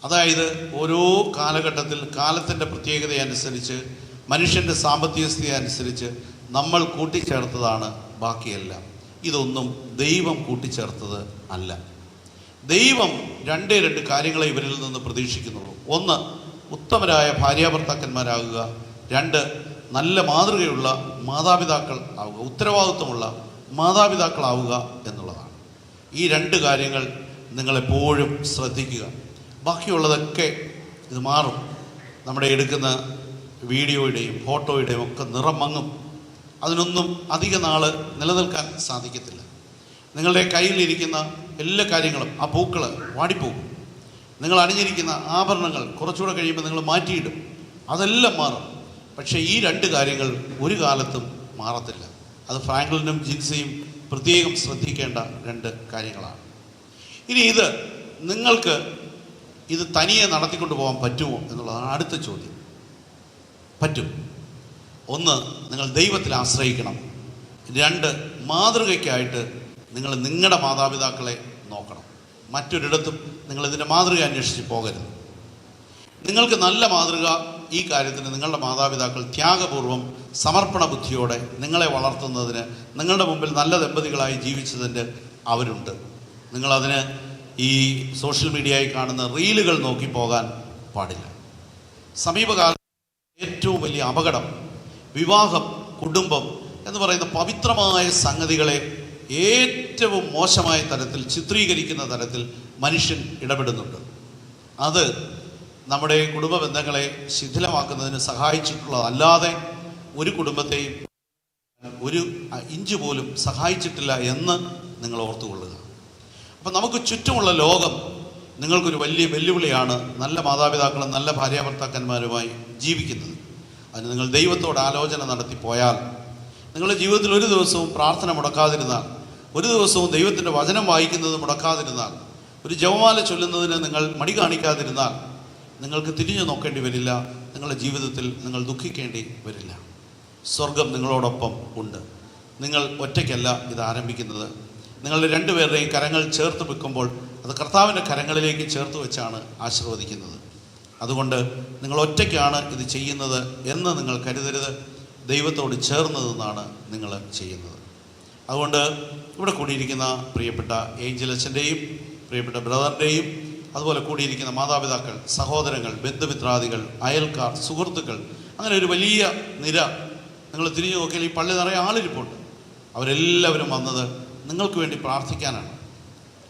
അതായത് ഓരോ കാലഘട്ടത്തിൽ കാലത്തിൻ്റെ പ്രത്യേകതയനുസരിച്ച്, മനുഷ്യൻ്റെ സാമ്പത്തിക സ്ഥിതി അനുസരിച്ച് നമ്മൾ കൂട്ടിച്ചേർത്തതാണ് ബാക്കിയെല്ലാം. ഇതൊന്നും ദൈവം കൂട്ടിച്ചേർത്തത് അല്ല. ദൈവം രണ്ടേ രണ്ട് കാര്യങ്ങളെ ഇവരിൽ നിന്ന് പ്രതീക്ഷിക്കുന്നുള്ളൂ. ഒന്ന്, ഉത്തമരായ ഭാര്യാഭർത്താക്കന്മാരാകുക. രണ്ട്, നല്ല മാതൃകയുള്ള മാതാപിതാക്കൾ ആവുക, ഉത്തരവാദിത്വമുള്ള മാതാപിതാക്കളാവുക എന്നുള്ളതാണ്. ഈ രണ്ട് കാര്യങ്ങൾ നിങ്ങളെപ്പോഴും ശ്രദ്ധിക്കുക. ബാക്കിയുള്ളതൊക്കെ ഇത് മാറും. നമ്മുടെ എടുക്കുന്ന വീഡിയോയുടെയും ഫോട്ടോയുടെയും ഒക്കെ നിറം മങ്ങും. അതിനൊന്നും അധിക നാൾ നിലനിൽക്കാൻ സാധിക്കത്തില്ല. നിങ്ങളുടെ കയ്യിലിരിക്കുന്ന എല്ലാ കാര്യങ്ങളും, ആ പൂക്കൾ വാടിപ്പോകും. നിങ്ങൾ അണിഞ്ഞിരിക്കുന്ന ആഭരണങ്ങൾ കുറച്ചുകൂടെ കഴിയുമ്പോൾ നിങ്ങൾ മാറ്റിയിടും. അതെല്ലാം മാറും. പക്ഷേ ഈ രണ്ട് കാര്യങ്ങൾ ഒരു കാലത്തും മാറത്തില്ല. അത് ഫ്രാങ്ക്ലിനും ജിൻസിയും പ്രത്യേകം ശ്രദ്ധിക്കേണ്ട രണ്ട് കാര്യങ്ങളാണ്. ഇനി നിങ്ങൾക്ക് ഇത് തനിയെ നടത്തിക്കൊണ്ട് പോകാൻ പറ്റുമോ എന്നുള്ളതാണ് അടുത്ത ചോദ്യം. പറ്റും. ഒന്ന്, നിങ്ങൾ ദൈവത്തിൽ ആശ്രയിക്കണം. രണ്ട്, മാതൃകയ്ക്കായിട്ട് നിങ്ങൾ നിങ്ങളുടെ മാതാപിതാക്കളെ നോക്കണം. മറ്റൊരിടത്തും നിങ്ങളിതിൻ്റെ മാതൃക അന്വേഷിച്ച് പോകരുത്. നിങ്ങൾക്ക് നല്ല മാതൃക ഈ കാര്യത്തിന് നിങ്ങളുടെ മാതാപിതാക്കൾ ത്യാഗപൂർവം സമർപ്പണ ബുദ്ധിയോടെ നിങ്ങളെ വളർത്തുന്നതിന്, നിങ്ങളുടെ മുമ്പിൽ നല്ല ദമ്പതികളായി ജീവിച്ചതിൻ്റെ അവരുണ്ട്. നിങ്ങളതിന് ഈ സോഷ്യൽ മീഡിയയിൽ കാണുന്ന റീലുകൾ നോക്കി പോകാൻ പാടില്ല. സമീപകാലം ഏറ്റവും വലിയ അപകടം വിവാഹം, കുടുംബം എന്ന് പറയുന്ന പവിത്രമായ സംഗതികളെ ഏറ്റവും മോശമായ തരത്തിൽ ചിത്രീകരിക്കുന്ന തരത്തിൽ മനുഷ്യൻ ഇടപെടുന്നുണ്ട്. അത് നമ്മുടെ കുടുംബ ബന്ധങ്ങളെ ശിഥിലമാക്കുന്നതിന് സഹായിച്ചിട്ടുള്ളതല്ലാതെ ഒരു കുടുംബത്തെയും ഒരു ഇഞ്ച് പോലും സഹായിച്ചിട്ടില്ല എന്ന് നിങ്ങൾ ഓർത്തുകൊള്ളുക. അപ്പം നമുക്ക് ചുറ്റുമുള്ള ലോകം നിങ്ങൾക്കൊരു വലിയ വെല്ലുവിളിയാണ്. നല്ല മാതാപിതാക്കളും നല്ല ഭാര്യാഭർത്താക്കന്മാരുമായി ജീവിക്കുന്നത്. അതിന് നിങ്ങൾ ദൈവത്തോട് ആലോചന നടത്തി പോയാൽ, നിങ്ങളുടെ ജീവിതത്തിൽ ഒരു ദിവസവും പ്രാർത്ഥന മുടക്കാതിരുന്നാൽ, ഒരു ദിവസവും ദൈവത്തിൻ്റെ വചനം വായിക്കുന്നത് മുടക്കാതിരുന്നാൽ, ഒരു ജപമാല ചൊല്ലുന്നതിന് നിങ്ങൾ മടി കാണിക്കാതിരുന്നാൽ നിങ്ങൾക്ക് തിരിഞ്ഞു നോക്കേണ്ടി വരില്ല. നിങ്ങളുടെ ജീവിതത്തിൽ നിങ്ങൾ ദുഃഖിക്കേണ്ടി വരില്ല. സ്വർഗം നിങ്ങളോടൊപ്പം ഉണ്ട്. നിങ്ങൾ ഒറ്റയ്ക്കല്ല ഇത് ആരംഭിക്കുന്നത്. നിങ്ങളുടെ രണ്ടുപേരുടെയും കരങ്ങൾ ചേർത്ത് വെക്കുമ്പോൾ അത് കർത്താവിൻ്റെ കരങ്ങളിലേക്ക് ചേർത്ത് വെച്ചാണ് ആശീർവദിക്കുന്നത്. അതുകൊണ്ട് നിങ്ങൾ ഒറ്റയ്ക്കാണ് ഇത് ചെയ്യുന്നത് എന്ന് നിങ്ങൾ കരുതരുത്. ദൈവത്തോട് ചേർന്ന് നിന്നാണ് നിങ്ങൾ ചെയ്യുന്നത്. അതുകൊണ്ട് ഇവിടെ കൂടിയിരിക്കുന്ന പ്രിയപ്പെട്ട ഏഞ്ചൽ അച്ഛൻ്റെയും പ്രിയപ്പെട്ട ബ്രദറിൻ്റെയും അതുപോലെ കൂടിയിരിക്കുന്ന മാതാപിതാക്കൾ, സഹോദരങ്ങൾ, ബന്ധുമിത്രാദികൾ, അയൽക്കാർ, സുഹൃത്തുക്കൾ, അങ്ങനെ ഒരു വലിയ നിര. നിങ്ങൾ തിരിഞ്ഞു നോക്കിയാൽ ഈ പള്ളി നിറയെ ആളിരിപ്പുണ്ട്. അവരെല്ലാവരും വന്നത് നിങ്ങൾക്ക് വേണ്ടി പ്രാർത്ഥിക്കാനാണ്.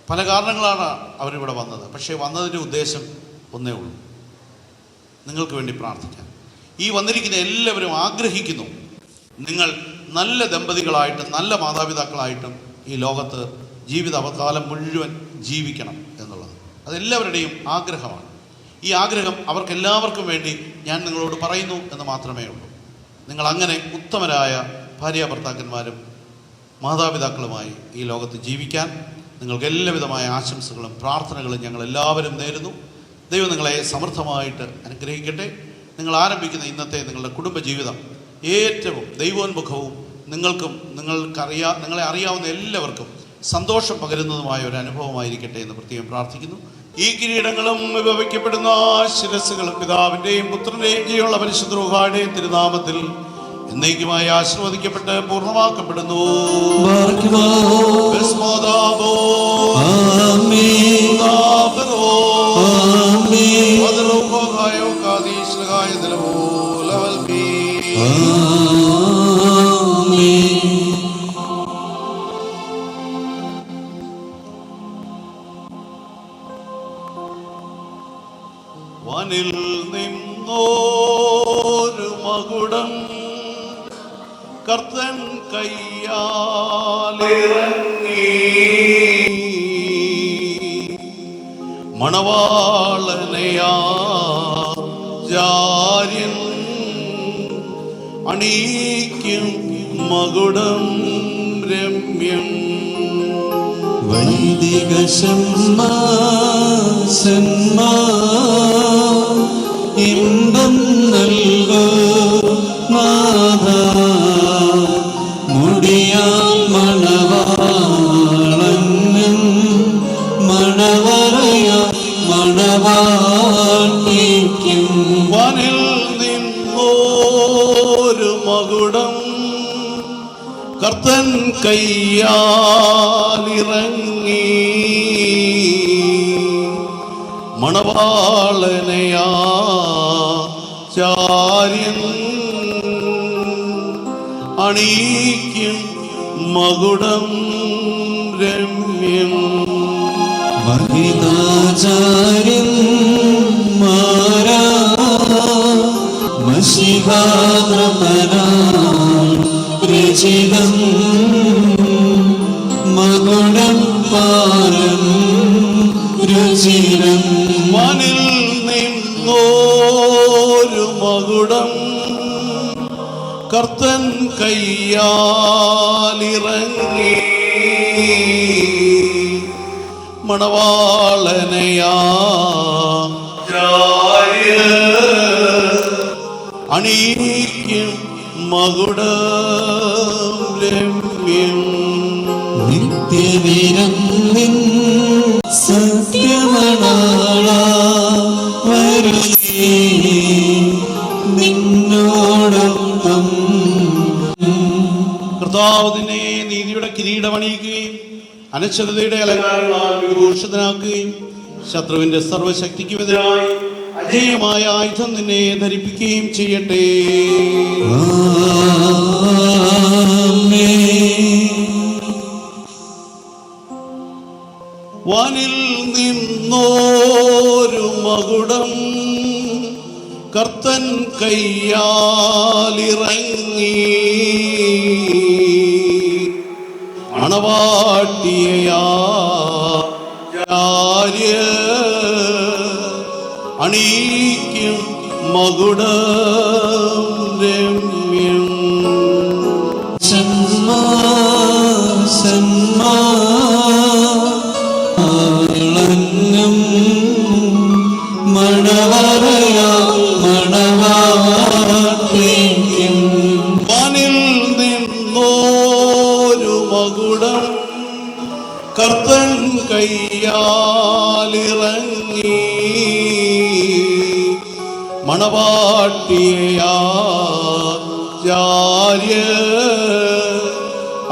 പല കാരണങ്ങളാണ് അവരിവിടെ വന്നത്. പക്ഷേ വന്നതിൻ്റെ ഉദ്ദേശം ഒന്നേ ഉള്ളൂ, നിങ്ങൾക്ക് വേണ്ടി പ്രാർത്ഥിക്കാൻ. ഈ വന്നിരിക്കുന്ന എല്ലാവരും ആഗ്രഹിക്കുന്നു നിങ്ങൾ നല്ല ദമ്പതികളായിട്ടും നല്ല മാതാപിതാക്കളായിട്ടും ഈ ലോകത്ത് ജീവിതാവകാലം മുഴുവൻ ജീവിക്കണം എന്നുള്ളത് അതെല്ലാവരുടെയും ആഗ്രഹമാണ്. ഈ ആഗ്രഹം അവർക്കെല്ലാവർക്കും വേണ്ടി ഞാൻ നിങ്ങളോട് പറയുന്നു എന്ന് മാത്രമേ ഉള്ളൂ. നിങ്ങൾ അങ്ങനെ ഉത്തമരായ ഭാര്യാഭർത്താക്കന്മാരും മാതാപിതാക്കളുമായി ഈ ലോകത്ത് ജീവിക്കാൻ നിങ്ങൾക്ക് എല്ലാവിധമായ ആശംസകളും പ്രാർത്ഥനകളും ഞങ്ങളെല്ലാവരും നേരുന്നു. ദൈവം നിങ്ങളെ സമൃദ്ധമായിട്ട് അനുഗ്രഹിക്കട്ടെ. നിങ്ങൾ ആരംഭിക്കുന്ന ഇന്നത്തെ നിങ്ങളുടെ കുടുംബജീവിതം ഏറ്റവും ദൈവോന്മുഖവും നിങ്ങളെ അറിയാവുന്ന എല്ലാവർക്കും സന്തോഷം പകരുന്നതുമായ ഒരു അനുഭവമായിരിക്കട്ടെ എന്ന് പ്രത്യേകം പ്രാർത്ഥിക്കുന്നു. ഈ കിരീടങ്ങളും വിഭവിക്കപ്പെടുന്ന ശിരസ്സുകളും പിതാവിൻ്റെയും പുത്രൻ്റെയും ജീവനുള്ള പരിശുദ്ധ റൂഹായുടെയും തിരുനാമത്തിൽ എന്നേക്കുമായി ആശീർവദിക്കപ്പെട്ട് പൂർണ്ണമാക്കപ്പെടുന്നു. വാനിൽ നിന്നോരു മകുടം കർത്തൻ കയ്യാലിറങ്ങി മണവാളനയാ ജാര്യൻ അണീക്കും മകുടം രമ്യം വൈദിക ഇമ്പം നൽകോ നാഥ മുടിയാൽ മണവാളനും മണവറയ മണവാട്ടിക്കും വാനിൽ നിന്നോരു മകുടം കർത്തൻ കയ്യാലിറങ്ങി മണവാളനയാ ചാര്യൻ അണീക്കും മകുടം രമ്യം മഹിതാചാര്യൻ മാരാ രചിതം മകുടം പാലം രുചിരം വാനിൽ നിന്നോരു മകുടം കർത്തൻ കയ്യാലിറങ്ങി മണവാളനയാ അണീക്കും മകുടം രമ്യം നിത്യവീരം നിൻ സത്യമണാള വരുന്നേ നിന്നോടൊപ്പം കർത്താവ് നിന്നെ നീതിയുടെ കിരീടമണിയിക്കുകയും അനശ്വരതയുടെ അലങ്കാരങ്ങളാൽ വിഭൂഷിതനാക്കുകയും ശത്രുവിന്റെ സർവശക്തിക്കുമെതിരായി അജേയമായ ആയുധം നിന്നെ ധരിപ്പിക്കുകയും ചെയ്യട്ടെ. വാനിൽ നിന്നോരു മകുടം കർത്തൻ കയ്യാലിറങ്ങി മണവാട്ടിയാ അണീക്കും മകുടം രമ്യം സന്മാ കർത്തൻ കയ്യാലിറങ്ങി മണവാട്ടിയാര്യ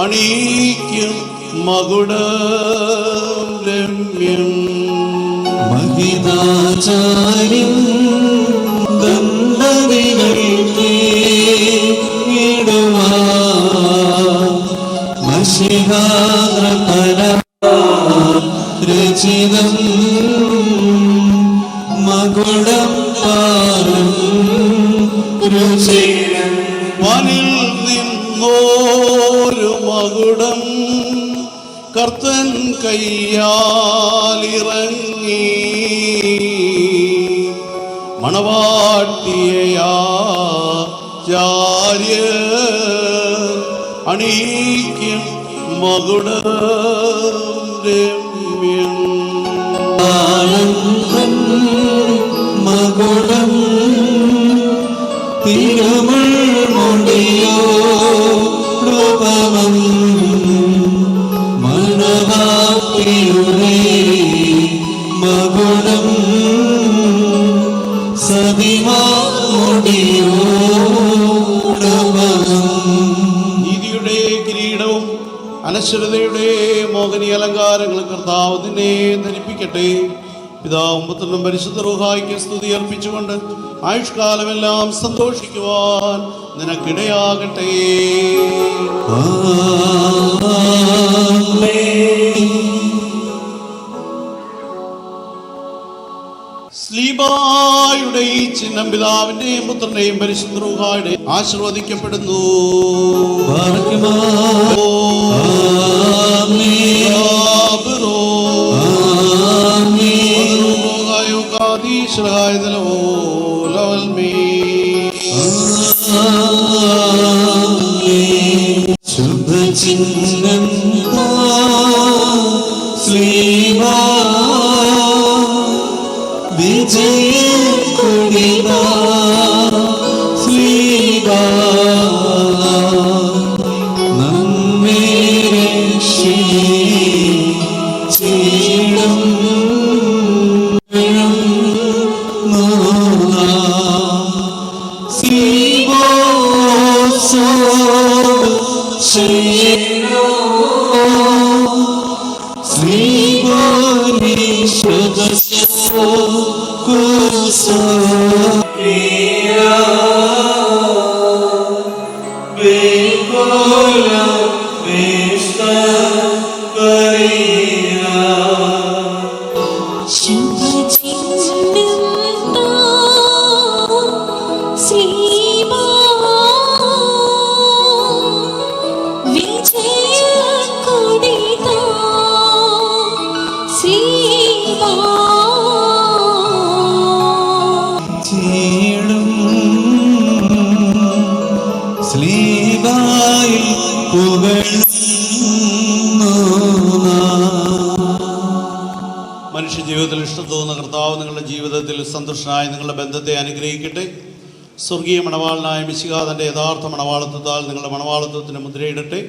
അണീക്കും മകുടം രമ്യം. മഹിതാചാര്യം ദന്തതികൾക്ക് ഇടുവാ മഷിഹാദ്രപര രചിതം മകുടം പാരം രുചിരം. വാനിൽ നിന്നോരു മകുടം കർത്തൻ കയ്യാലിറങ്ങി മണവാട്ടിയാര്യ അണീക്കും മകുടം രമ്യം. മകുടം തിരുമുൾമുടിയോ രൂപമം മണവാട്ടിയുടെ മകുടം സതിമാടിയോ രൂപമം. നീതിയുടെ കിരീടവും അനശ്വരതയുടെ മോഹനി അലങ്കാരങ്ങളും കർത്താവ് നിന്നെ ധരിപ്പിക്കട്ടെ. പിതാവും പുത്രനും പരിശുദ്ധ റൂഹായിക്ക് സ്തുതി അർപ്പിച്ചുകൊണ്ട് ആയുഷ്കാലമെല്ലാം സന്തോഷിക്കുവാൻ നിനക്കിടയാകട്ടെ. സ്ലീബായുടെ ഈ ചിഹ്നം പിതാവിന്റെയും പുത്രന്റെയും പരിശുദ്ധ റൂഹായുടെയും ആശീർവദിക്കപ്പെടുന്നു. ശുഭചിഹ്നം ശ്രീവാ വിജയ കൊടിവാ ശ്രീവാ നമ്മെ രക്ഷിച്ചിടും മനുഷ്യജീവിതത്തിൽ ഇഷ്ടം തോന്നുന്ന കർത്താവ് നിങ്ങളുടെ ജീവിതത്തിൽ സന്തുഷ്ടനായി നിങ്ങളുടെ ബന്ധത്തെ അനുഗ്രഹിക്കട്ടെ. സ്വർഗീയ മണവാളനായ മിശിഹാ തൻ്റെ യഥാർത്ഥ മണവാളത്വത്താൽ നിങ്ങളുടെ മണവാളത്വത്തിന് മുദ്രയിടട്ടെ.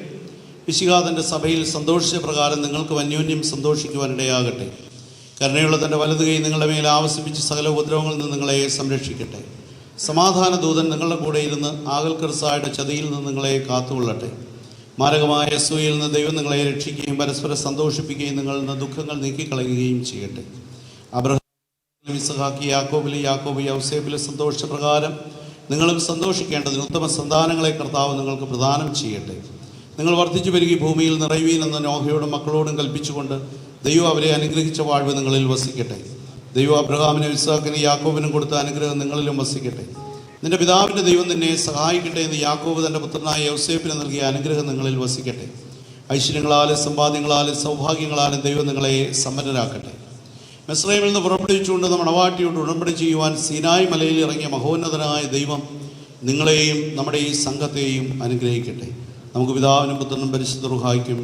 മിശിഹാ തൻ്റെ സഭയിൽ സന്തോഷിച്ച പ്രകാരം നിങ്ങൾക്ക് അന്യോന്യം സന്തോഷിക്കുവാനിടയാകട്ടെ. കരുണയുള്ള തൻ്റെ വലതു കൈ നിങ്ങളുടെ മേൽ ആവസിപ്പിച്ച് സകല ഉപദ്രവങ്ങളിൽ നിന്ന് നിങ്ങളെ സംരക്ഷിക്കട്ടെ. സമാധാന ദൂതൻ നിങ്ങളുടെ കൂടെ ഇരുന്ന് ആകൽക്കർസായുടെ ചതിയിൽ നിന്ന് നിങ്ങളെ കാത്തുകൊള്ളട്ടെ. മാരകമായ അസൂയയിൽ നിന്ന് ദൈവം നിങ്ങളെ രക്ഷിക്കുകയും പരസ്പരം സന്തോഷിപ്പിക്കുകയും നിങ്ങളിൽ നിന്ന് ദുഃഖങ്ങൾ നീക്കിക്കളയുകയും ചെയ്യട്ടെ. അബ്രഹാം ഇസ്ഹാക്ക് യാക്കോബിലെ യാക്കോബ് യൗസേബിലെ സന്തോഷിച്ച പ്രകാരം നിങ്ങളും സന്തോഷിക്കേണ്ടതിന് ഉത്തമ സന്താനങ്ങളെ കർത്താവ് നിങ്ങൾക്ക് പ്രദാനം ചെയ്യട്ടെ. നിങ്ങൾ വർദ്ധിച്ചു പെരുകി ഭൂമിയിൽ നിറയുവീനെന്ന് നോഹയോടും മക്കളോടും കൽപ്പിച്ചുകൊണ്ട് ദൈവം അവരെ അനുഗ്രഹിച്ച വാഴ്വ് നിങ്ങളിൽ വസിക്കട്ടെ. ദൈവം അബ്രഹാമിനും ഇസ്ഹാക്കിനും യാക്കോബിനും കൊടുത്ത അനുഗ്രഹം നിങ്ങളിലും വസിക്കട്ടെ. നിന്റെ പിതാവിൻ്റെ ദൈവം നിന്നെ സഹായിക്കട്ടെ എന്ന് യാക്കോബ് തൻ്റെ പുത്രനായ യൗസേപ്പിന് നൽകിയ അനുഗ്രഹം നിങ്ങളിൽ വസിക്കട്ടെ. ഐശ്വര്യങ്ങളാലും സമ്പാദ്യങ്ങളാലും സൗഭാഗ്യങ്ങളാലും ദൈവം നിങ്ങളെ സമ്പന്നരാക്കട്ടെ. മിസ്രയീമിൽ നിന്ന് പുറപ്പെടുവിച്ചുകൊണ്ട് മണവാട്ടിയോട് ഉടമ്പടി ചെയ്യുവാൻ സീനായ് മലയിൽ ഇറങ്ങിയ മഹോന്നതനായ ദൈവം നിങ്ങളെയും നമ്മുടെ ഈ സംഘത്തെയും അനുഗ്രഹിക്കട്ടെ. നമുക്ക് പിതാവിനും പുത്രനും പരിശുദ്ധ റൂഹായിക്കും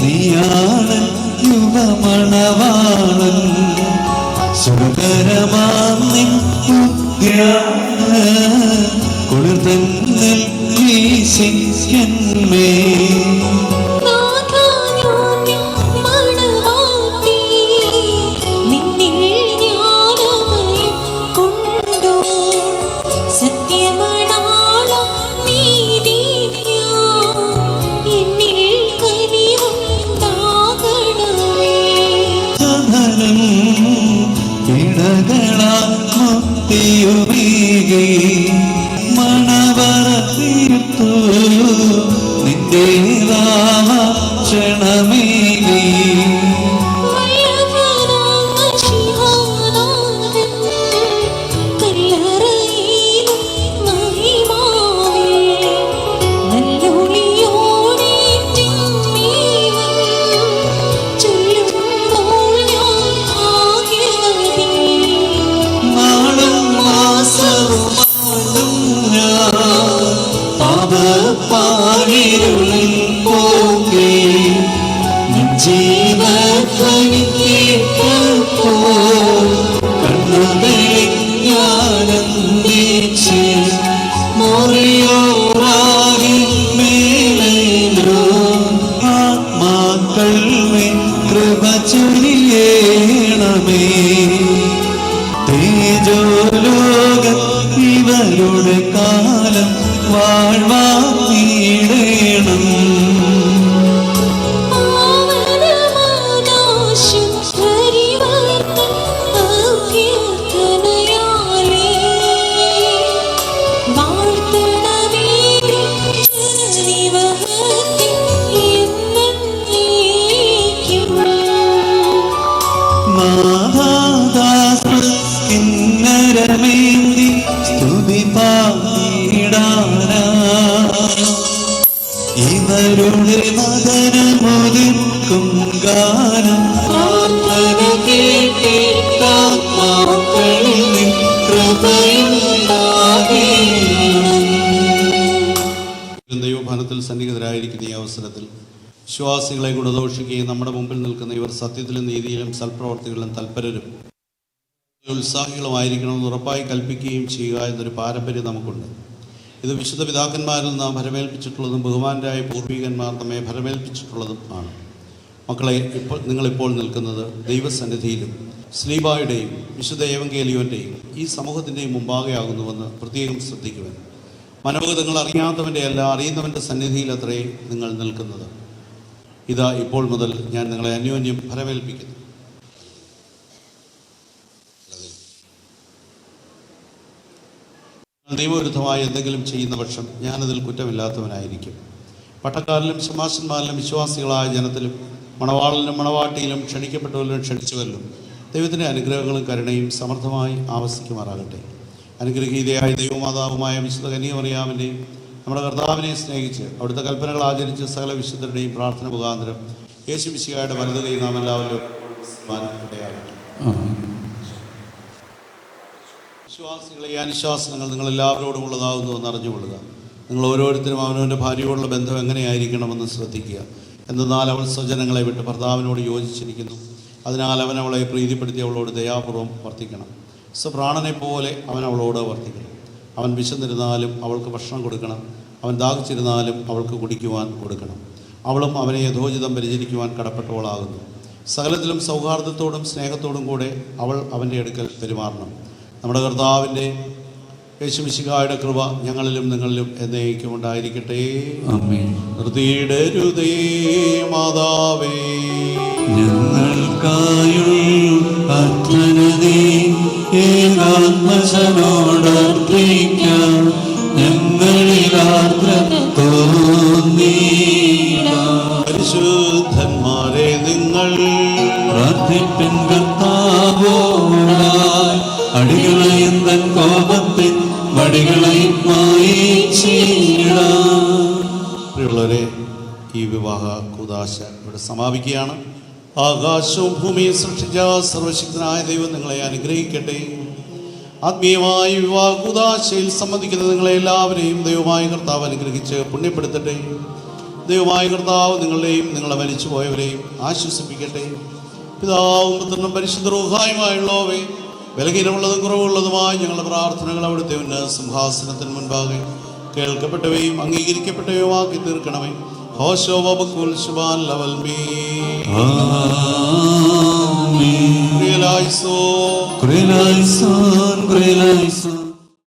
നീയാണ് യുവമണവാളൻ സുഖകരമാം നിൻ കുളിർത്തന്നൽ വീശിക്കന്മേ മണവറ തീർത്തു നിന്റെ ക്ഷണമേകി പാവിരുളിൽ പോകെ ജീവധ്വനി കേട്ടപ്പോ കണ്ണുകളിൽ ആനന്ദിച്ച് മോറിയോറാകി മേലോ ആത്മാക്കൾ കൃപ ചൊരിയേണമേ തേജോലോകം ഇവരുടെ കാലം വാഴ്വാടേണം കിന്നരമേന്തി സ്തുതി പാടിടാനാ ഇവരുടെ മദനമുതിർക്കും ഗാനം പ്രാർത്ഥന കേട്ടിട്ടാത്മാക്കളിൽ കൃപയുണ്ടാകേണം. ദൈവഭവനത്തിൽ സന്നിഹിതരായിരിക്കുന്ന ഈ അവസരത്തിൽ വിശ്വാസികളെ ഗുണദോഷിക്കുകയും നമ്മുടെ മുമ്പിൽ നിൽക്കുന്ന ഇവർ സത്യത്തിലും നീതിയിലും സൽപ്രവർത്തികളിലും തൽപരരും ഉത്സാഹികളുമായിരിക്കണമെന്ന് ഉറപ്പായി കൽപ്പിക്കുകയും ചെയ്യുക എന്നൊരു പാരമ്പര്യം നമുക്കുണ്ട്. ഇത് വിശുദ്ധ പിതാക്കന്മാരിൽ നാം ഭരമേൽപ്പിച്ചിട്ടുള്ളതും ബഹുമാനരായ പൂർവികന്മാർ നമ്മെ ഭരമേൽപ്പിച്ചിട്ടുള്ളതും ആണ്. മക്കളെ, നിങ്ങളിപ്പോൾ നിൽക്കുന്നത് ദൈവസന്നിധിയിലും സ്ലീബായുടെയും വിശുദ്ധ ഏവങ്കേലിയോൻ്റെയും ഈ സമൂഹത്തിൻ്റെയും മുമ്പാകെയാകുന്നുവെന്ന് പ്രത്യേകം ശ്രദ്ധിക്കുവാൻ. മനോഗതങ്ങൾ അറിയാത്തവൻ്റെ അല്ല, അറിയുന്നവൻ്റെ സന്നിധിയിൽ അത്രേ നിങ്ങൾ നിൽക്കുന്നത്. ഇതാ ഇപ്പോൾ മുതൽ ഞാൻ നിങ്ങളെ അന്യോന്യം ഭരമേൽപ്പിക്കുന്നു. നിയമവിരുദ്ധമായി എന്തെങ്കിലും ചെയ്യുന്ന പക്ഷം ഞാനതിൽ കുറ്റമില്ലാത്തവനായിരിക്കും. പട്ടക്കാരിലും ശമാശന്മാരിലും വിശ്വാസികളായ ജനത്തിലും മണവാളിലും മണവാട്ടിയിലും ക്ഷണിക്കപ്പെട്ടവരിലും ക്ഷണിച്ചുവല്ലോ ദൈവത്തിൻ്റെ അനുഗ്രഹങ്ങളും കരുണയും സമർത്ഥമായി ആവസിക്കുമാറാകട്ടെ. അനുഗ്രഹീതയായ ദൈവമാതാവുമായ വിശുദ്ധ കന്യകമറിയാമിൻ്റെയും നമ്മുടെ കർത്താവിനെ സ്നേഹിച്ച് അവിടുത്തെ കൽപ്പനകൾ ആചരിച്ച് സകല വിശുദ്ധരുടെയും പ്രാർത്ഥന മുഖാന്തരം യേശു മിശിഹായുടെ വലുതുകയും നാം എല്ലാവരും ഇടയാകട്ടെ. വിശ്വാസികളെ, ഈ അനുശാസനങ്ങൾ നിങ്ങളെല്ലാവരോടും ഉള്ളതാകുന്നു എന്ന് അറിഞ്ഞുകൊള്ളുക. നിങ്ങൾ ഓരോരുത്തരും അവനവൻ്റെ ഭാര്യയോടുള്ള ബന്ധം എങ്ങനെയായിരിക്കണമെന്ന് ശ്രദ്ധിക്കുക. എന്നാൽ അവൾ സ്വജനങ്ങളെ വിട്ട് ഭർത്താവിനോട് യോജിച്ചിരിക്കുന്നു. അതിനാൽ അവൻ അവളെ പ്രീതിപ്പെടുത്തി അവളോട് ദയാപൂർവ്വം വർത്തിക്കണം. സ്വപ്രാണനെ പോലെ അവൻ അവളോട് വർത്തിക്കണം. അവൻ വിശന്നിരുന്നാലും അവൾക്ക് ഭക്ഷണം കൊടുക്കണം. അവൻ ദാഹിച്ചിരുന്നാലും അവൾക്ക് കുടിക്കുവാൻ കൊടുക്കണം. അവളും അവനെ യഥോചിതം പരിചരിക്കുവാൻ കടപ്പെട്ടവളാകുന്നു. സകലത്തിലും സൗഹാർദ്ദത്തോടും സ്നേഹത്തോടും കൂടെ അവൾ അവൻ്റെ അടുക്കൽ പെരുമാറണം. നമ്മുടെ കർത്താവിൻ്റെ യേശുമിശിഹായുടെ കൃപ ഞങ്ങളിലും നിങ്ങളിലും എന്നേക്കും ഉണ്ടായിരിക്കട്ടെ. നിർത്തിയിടരുതേ മാതാവേ, ഞങ്ങൾക്കായുള്ളേ ഏകാത്മജനോടർപ്പിക്കാം. ഞങ്ങളിലാർദ്ര പരിശുദ്ധന്മാരെ നിങ്ങൾ പ്രാർത്ഥിപ്പിൻ കർത്താവോടായി. അടികളെയും തൻ കോപത്തിൻ വടികളെയും പ്രിയമുള്ളവരെ, ഈ വിവാഹ കൂദാശ ഇവിടെ സമാപിക്കുകയാണ്. ആകാശവും ഭൂമിയും സൃഷ്ടിച്ച സർവശക്തനായ ദൈവം നിങ്ങളെ അനുഗ്രഹിക്കട്ടെ. ആത്മീയമായ വിവാഹ കൂദാശയിൽ സംബന്ധിക്കുന്ന നിങ്ങളെ എല്ലാവരെയും ദൈവമായ കർത്താവ് അനുഗ്രഹിച്ച് പുണ്യപ്പെടുത്തട്ടെ. ദൈവമായ കർത്താവ് നിങ്ങളുടെയും നിങ്ങളെ മരിച്ചുപോയവരെയും ആശ്വസിപ്പിക്കട്ടെ. പിതാവും പുത്രനും പരിശുദ്ധ റൂഹായുമായുള്ളവേ, ബലഹീനമുള്ളതും കുറവുള്ളതുമായ ഞങ്ങളുടെ പ്രാർത്ഥനകൾ അവിടുത്തെ ഉന്നത സിംഹാസനത്തിന് മുൻപാകെ കേൾക്കപ്പെട്ടവയും അംഗീകരിക്കപ്പെട്ടവയുമാക്കി തീർക്കണമേ. ഹോശോ വബക്കുൽ ശുബാൻ ലവൽ മീ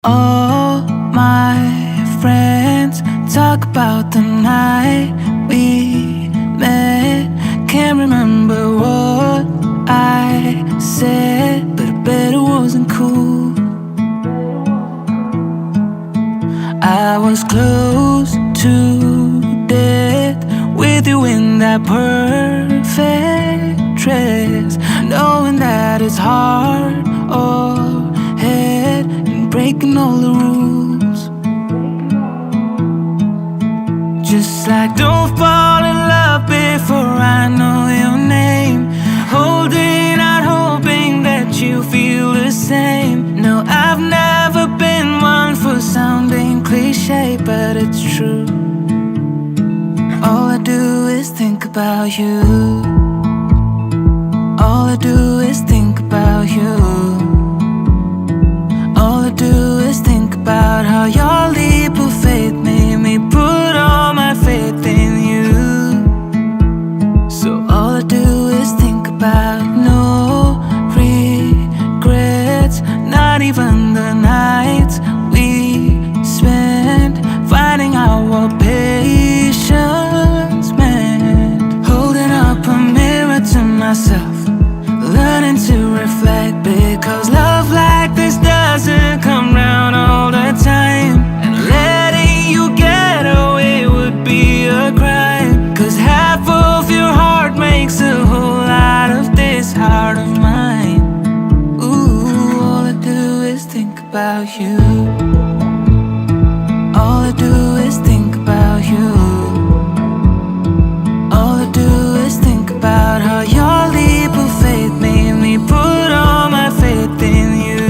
All my friends talk about the night we met. Can't remember what I said, but I bet it wasn't cool. I was close to death with you in that perfect dress, knowing that it's hard or head and breaking all the rules. Just like don't fall in love before I know your name, holding out hoping that you feel the same. No, I've never been one for sounding cliche, but it's true. All I do is think about you. All I do is think about you. All I do is think about how your leap of faith made me put all my faith in you. So all I do is think about no regrets, not even the nights we spent finding out what patience meant. Holding up a mirror to myself, learning to reflect, because love like this doesn't come round all the time. And letting you get away would be a crime, 'cause half of your heart makes a whole lot of this heart of mine. Ooh, all I do is think about you. All I do is think about you. All I do is think about how your leap of faith made me put all my faith in you.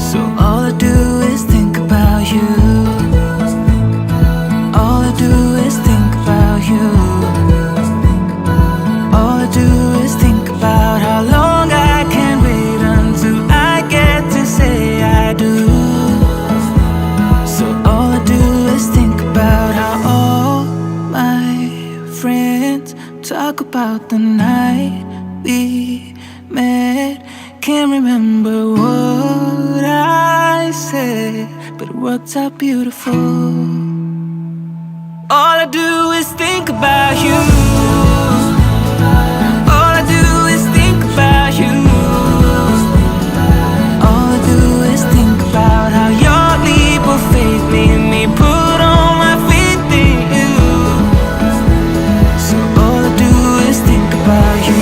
So all I do is think about you. All I do is think about you. All I do is think about how long I can wait until I get to say I do. So all I do is think about how all my friends talk about the night we met. Can't remember what I said, but it worked out beautiful. All I do is think about you. All I do is think about you. All I do is think about how your leap of faith made me put all my faith in you. So all I do is think about you.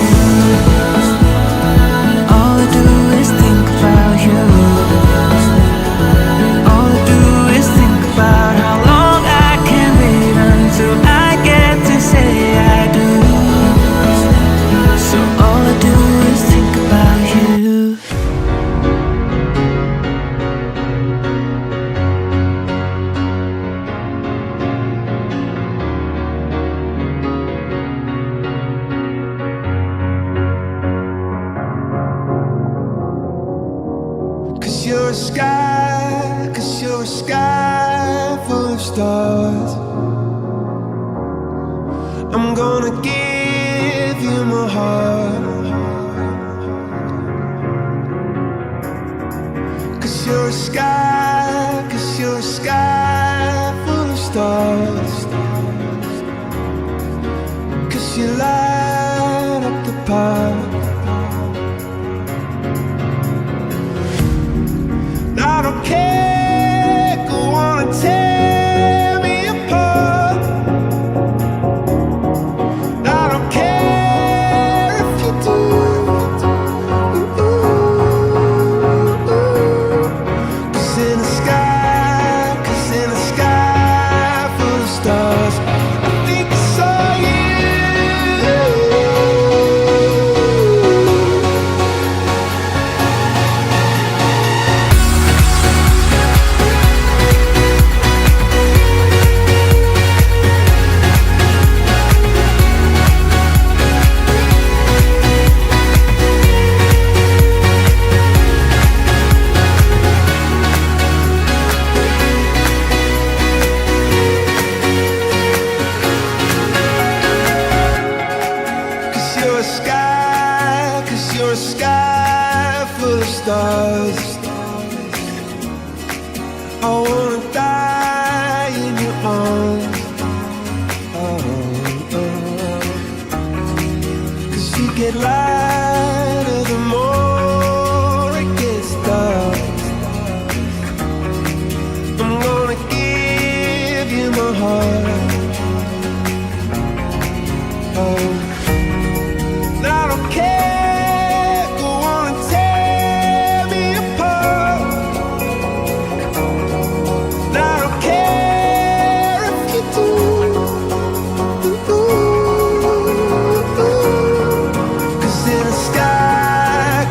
All I do is think about you. All I do is think about how long I can wait until I get to say I do. So all I do is think about you. Cause you're a sky full of stars. I'm gonna give you my heart. Cause you're a sky full of stars. Cause you light up the park. I don't care, go on and tear me apart. I don't care if you do. Cause in the sky full of stars, I think I saw you. stars. I wanna die in your arms. Cause you get lighter the more it gets dark. I'm gonna give you my heart. And I don't care, go on and tear me apart. And I don't care if you do.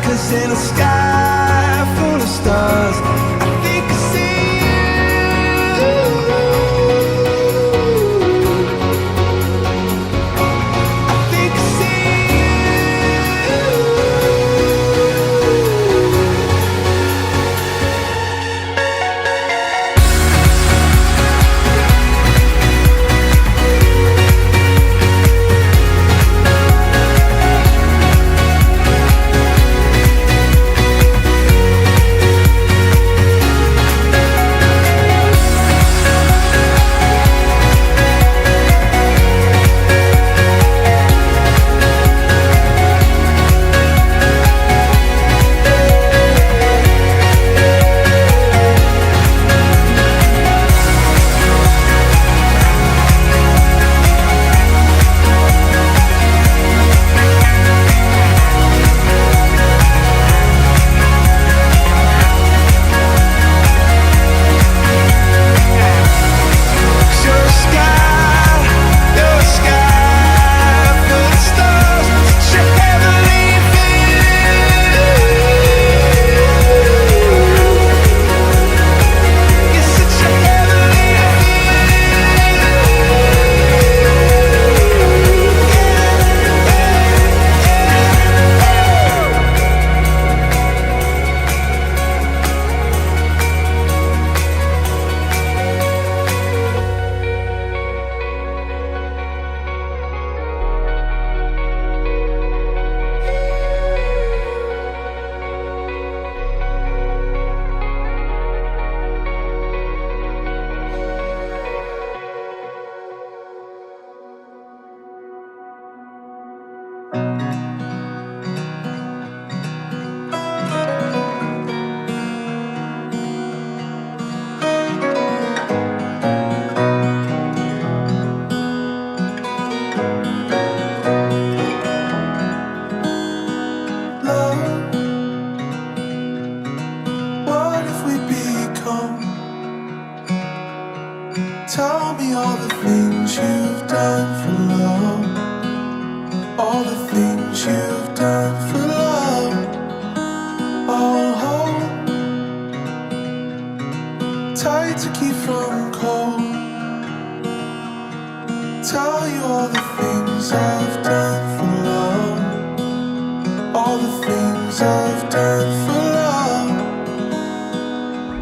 Cause in a sky full of stars, I think I see you. I think I see Tell me all the things you've done for love. All the things you've done for love. I'll hold tight to keep from cold. Tell you all the things I've done for love. All the things I've done for love.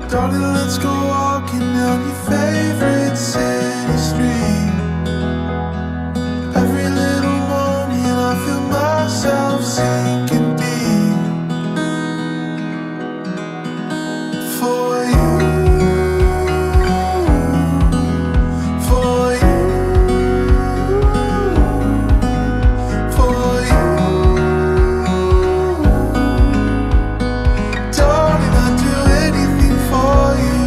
Darling, let's go walking down your favorite city street. Every little morning I feel myself sinking deep. For you, for you, for you. Darling, I'd do anything for you.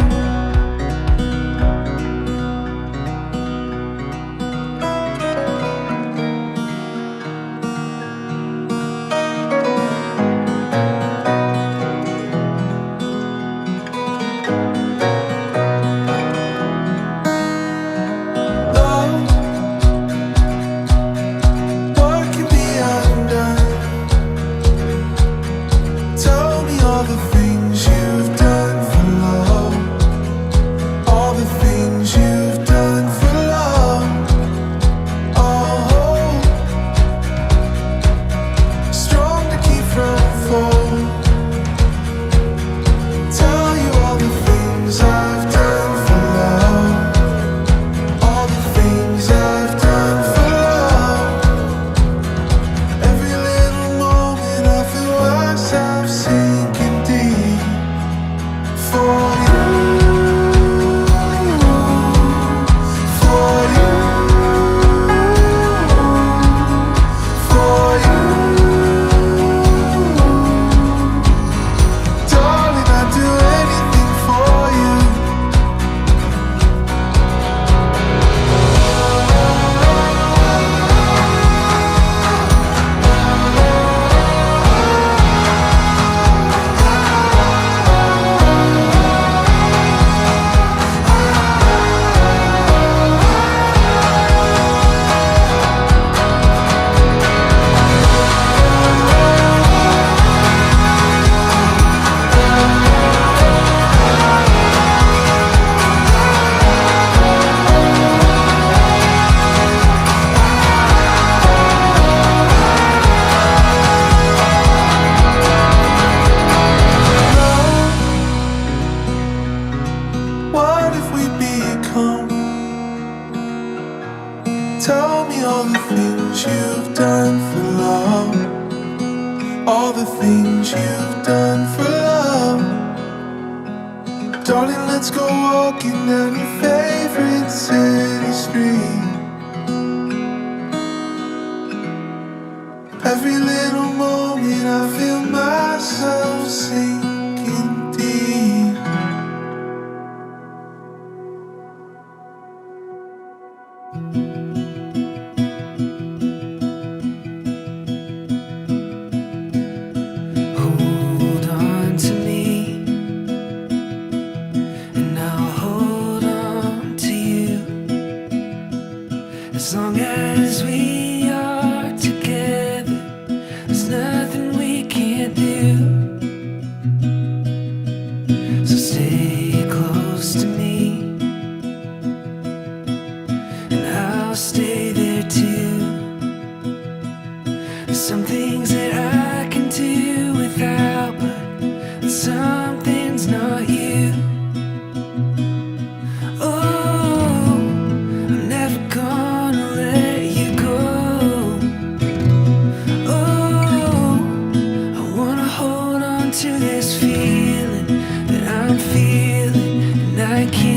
Let's go walking down your favorite city street. Every little moment I feel myself sinking deep. Hold on to me, and I'll hold on to you. As long as we are together, there's nothing we can't do. So stay close to me, and I'll stay there too. There's some things that I can do without, but something's not you. Oh, I'm never gonna let you go. Oh, I wanna hold on to this feeling that I'm feeling, and I can't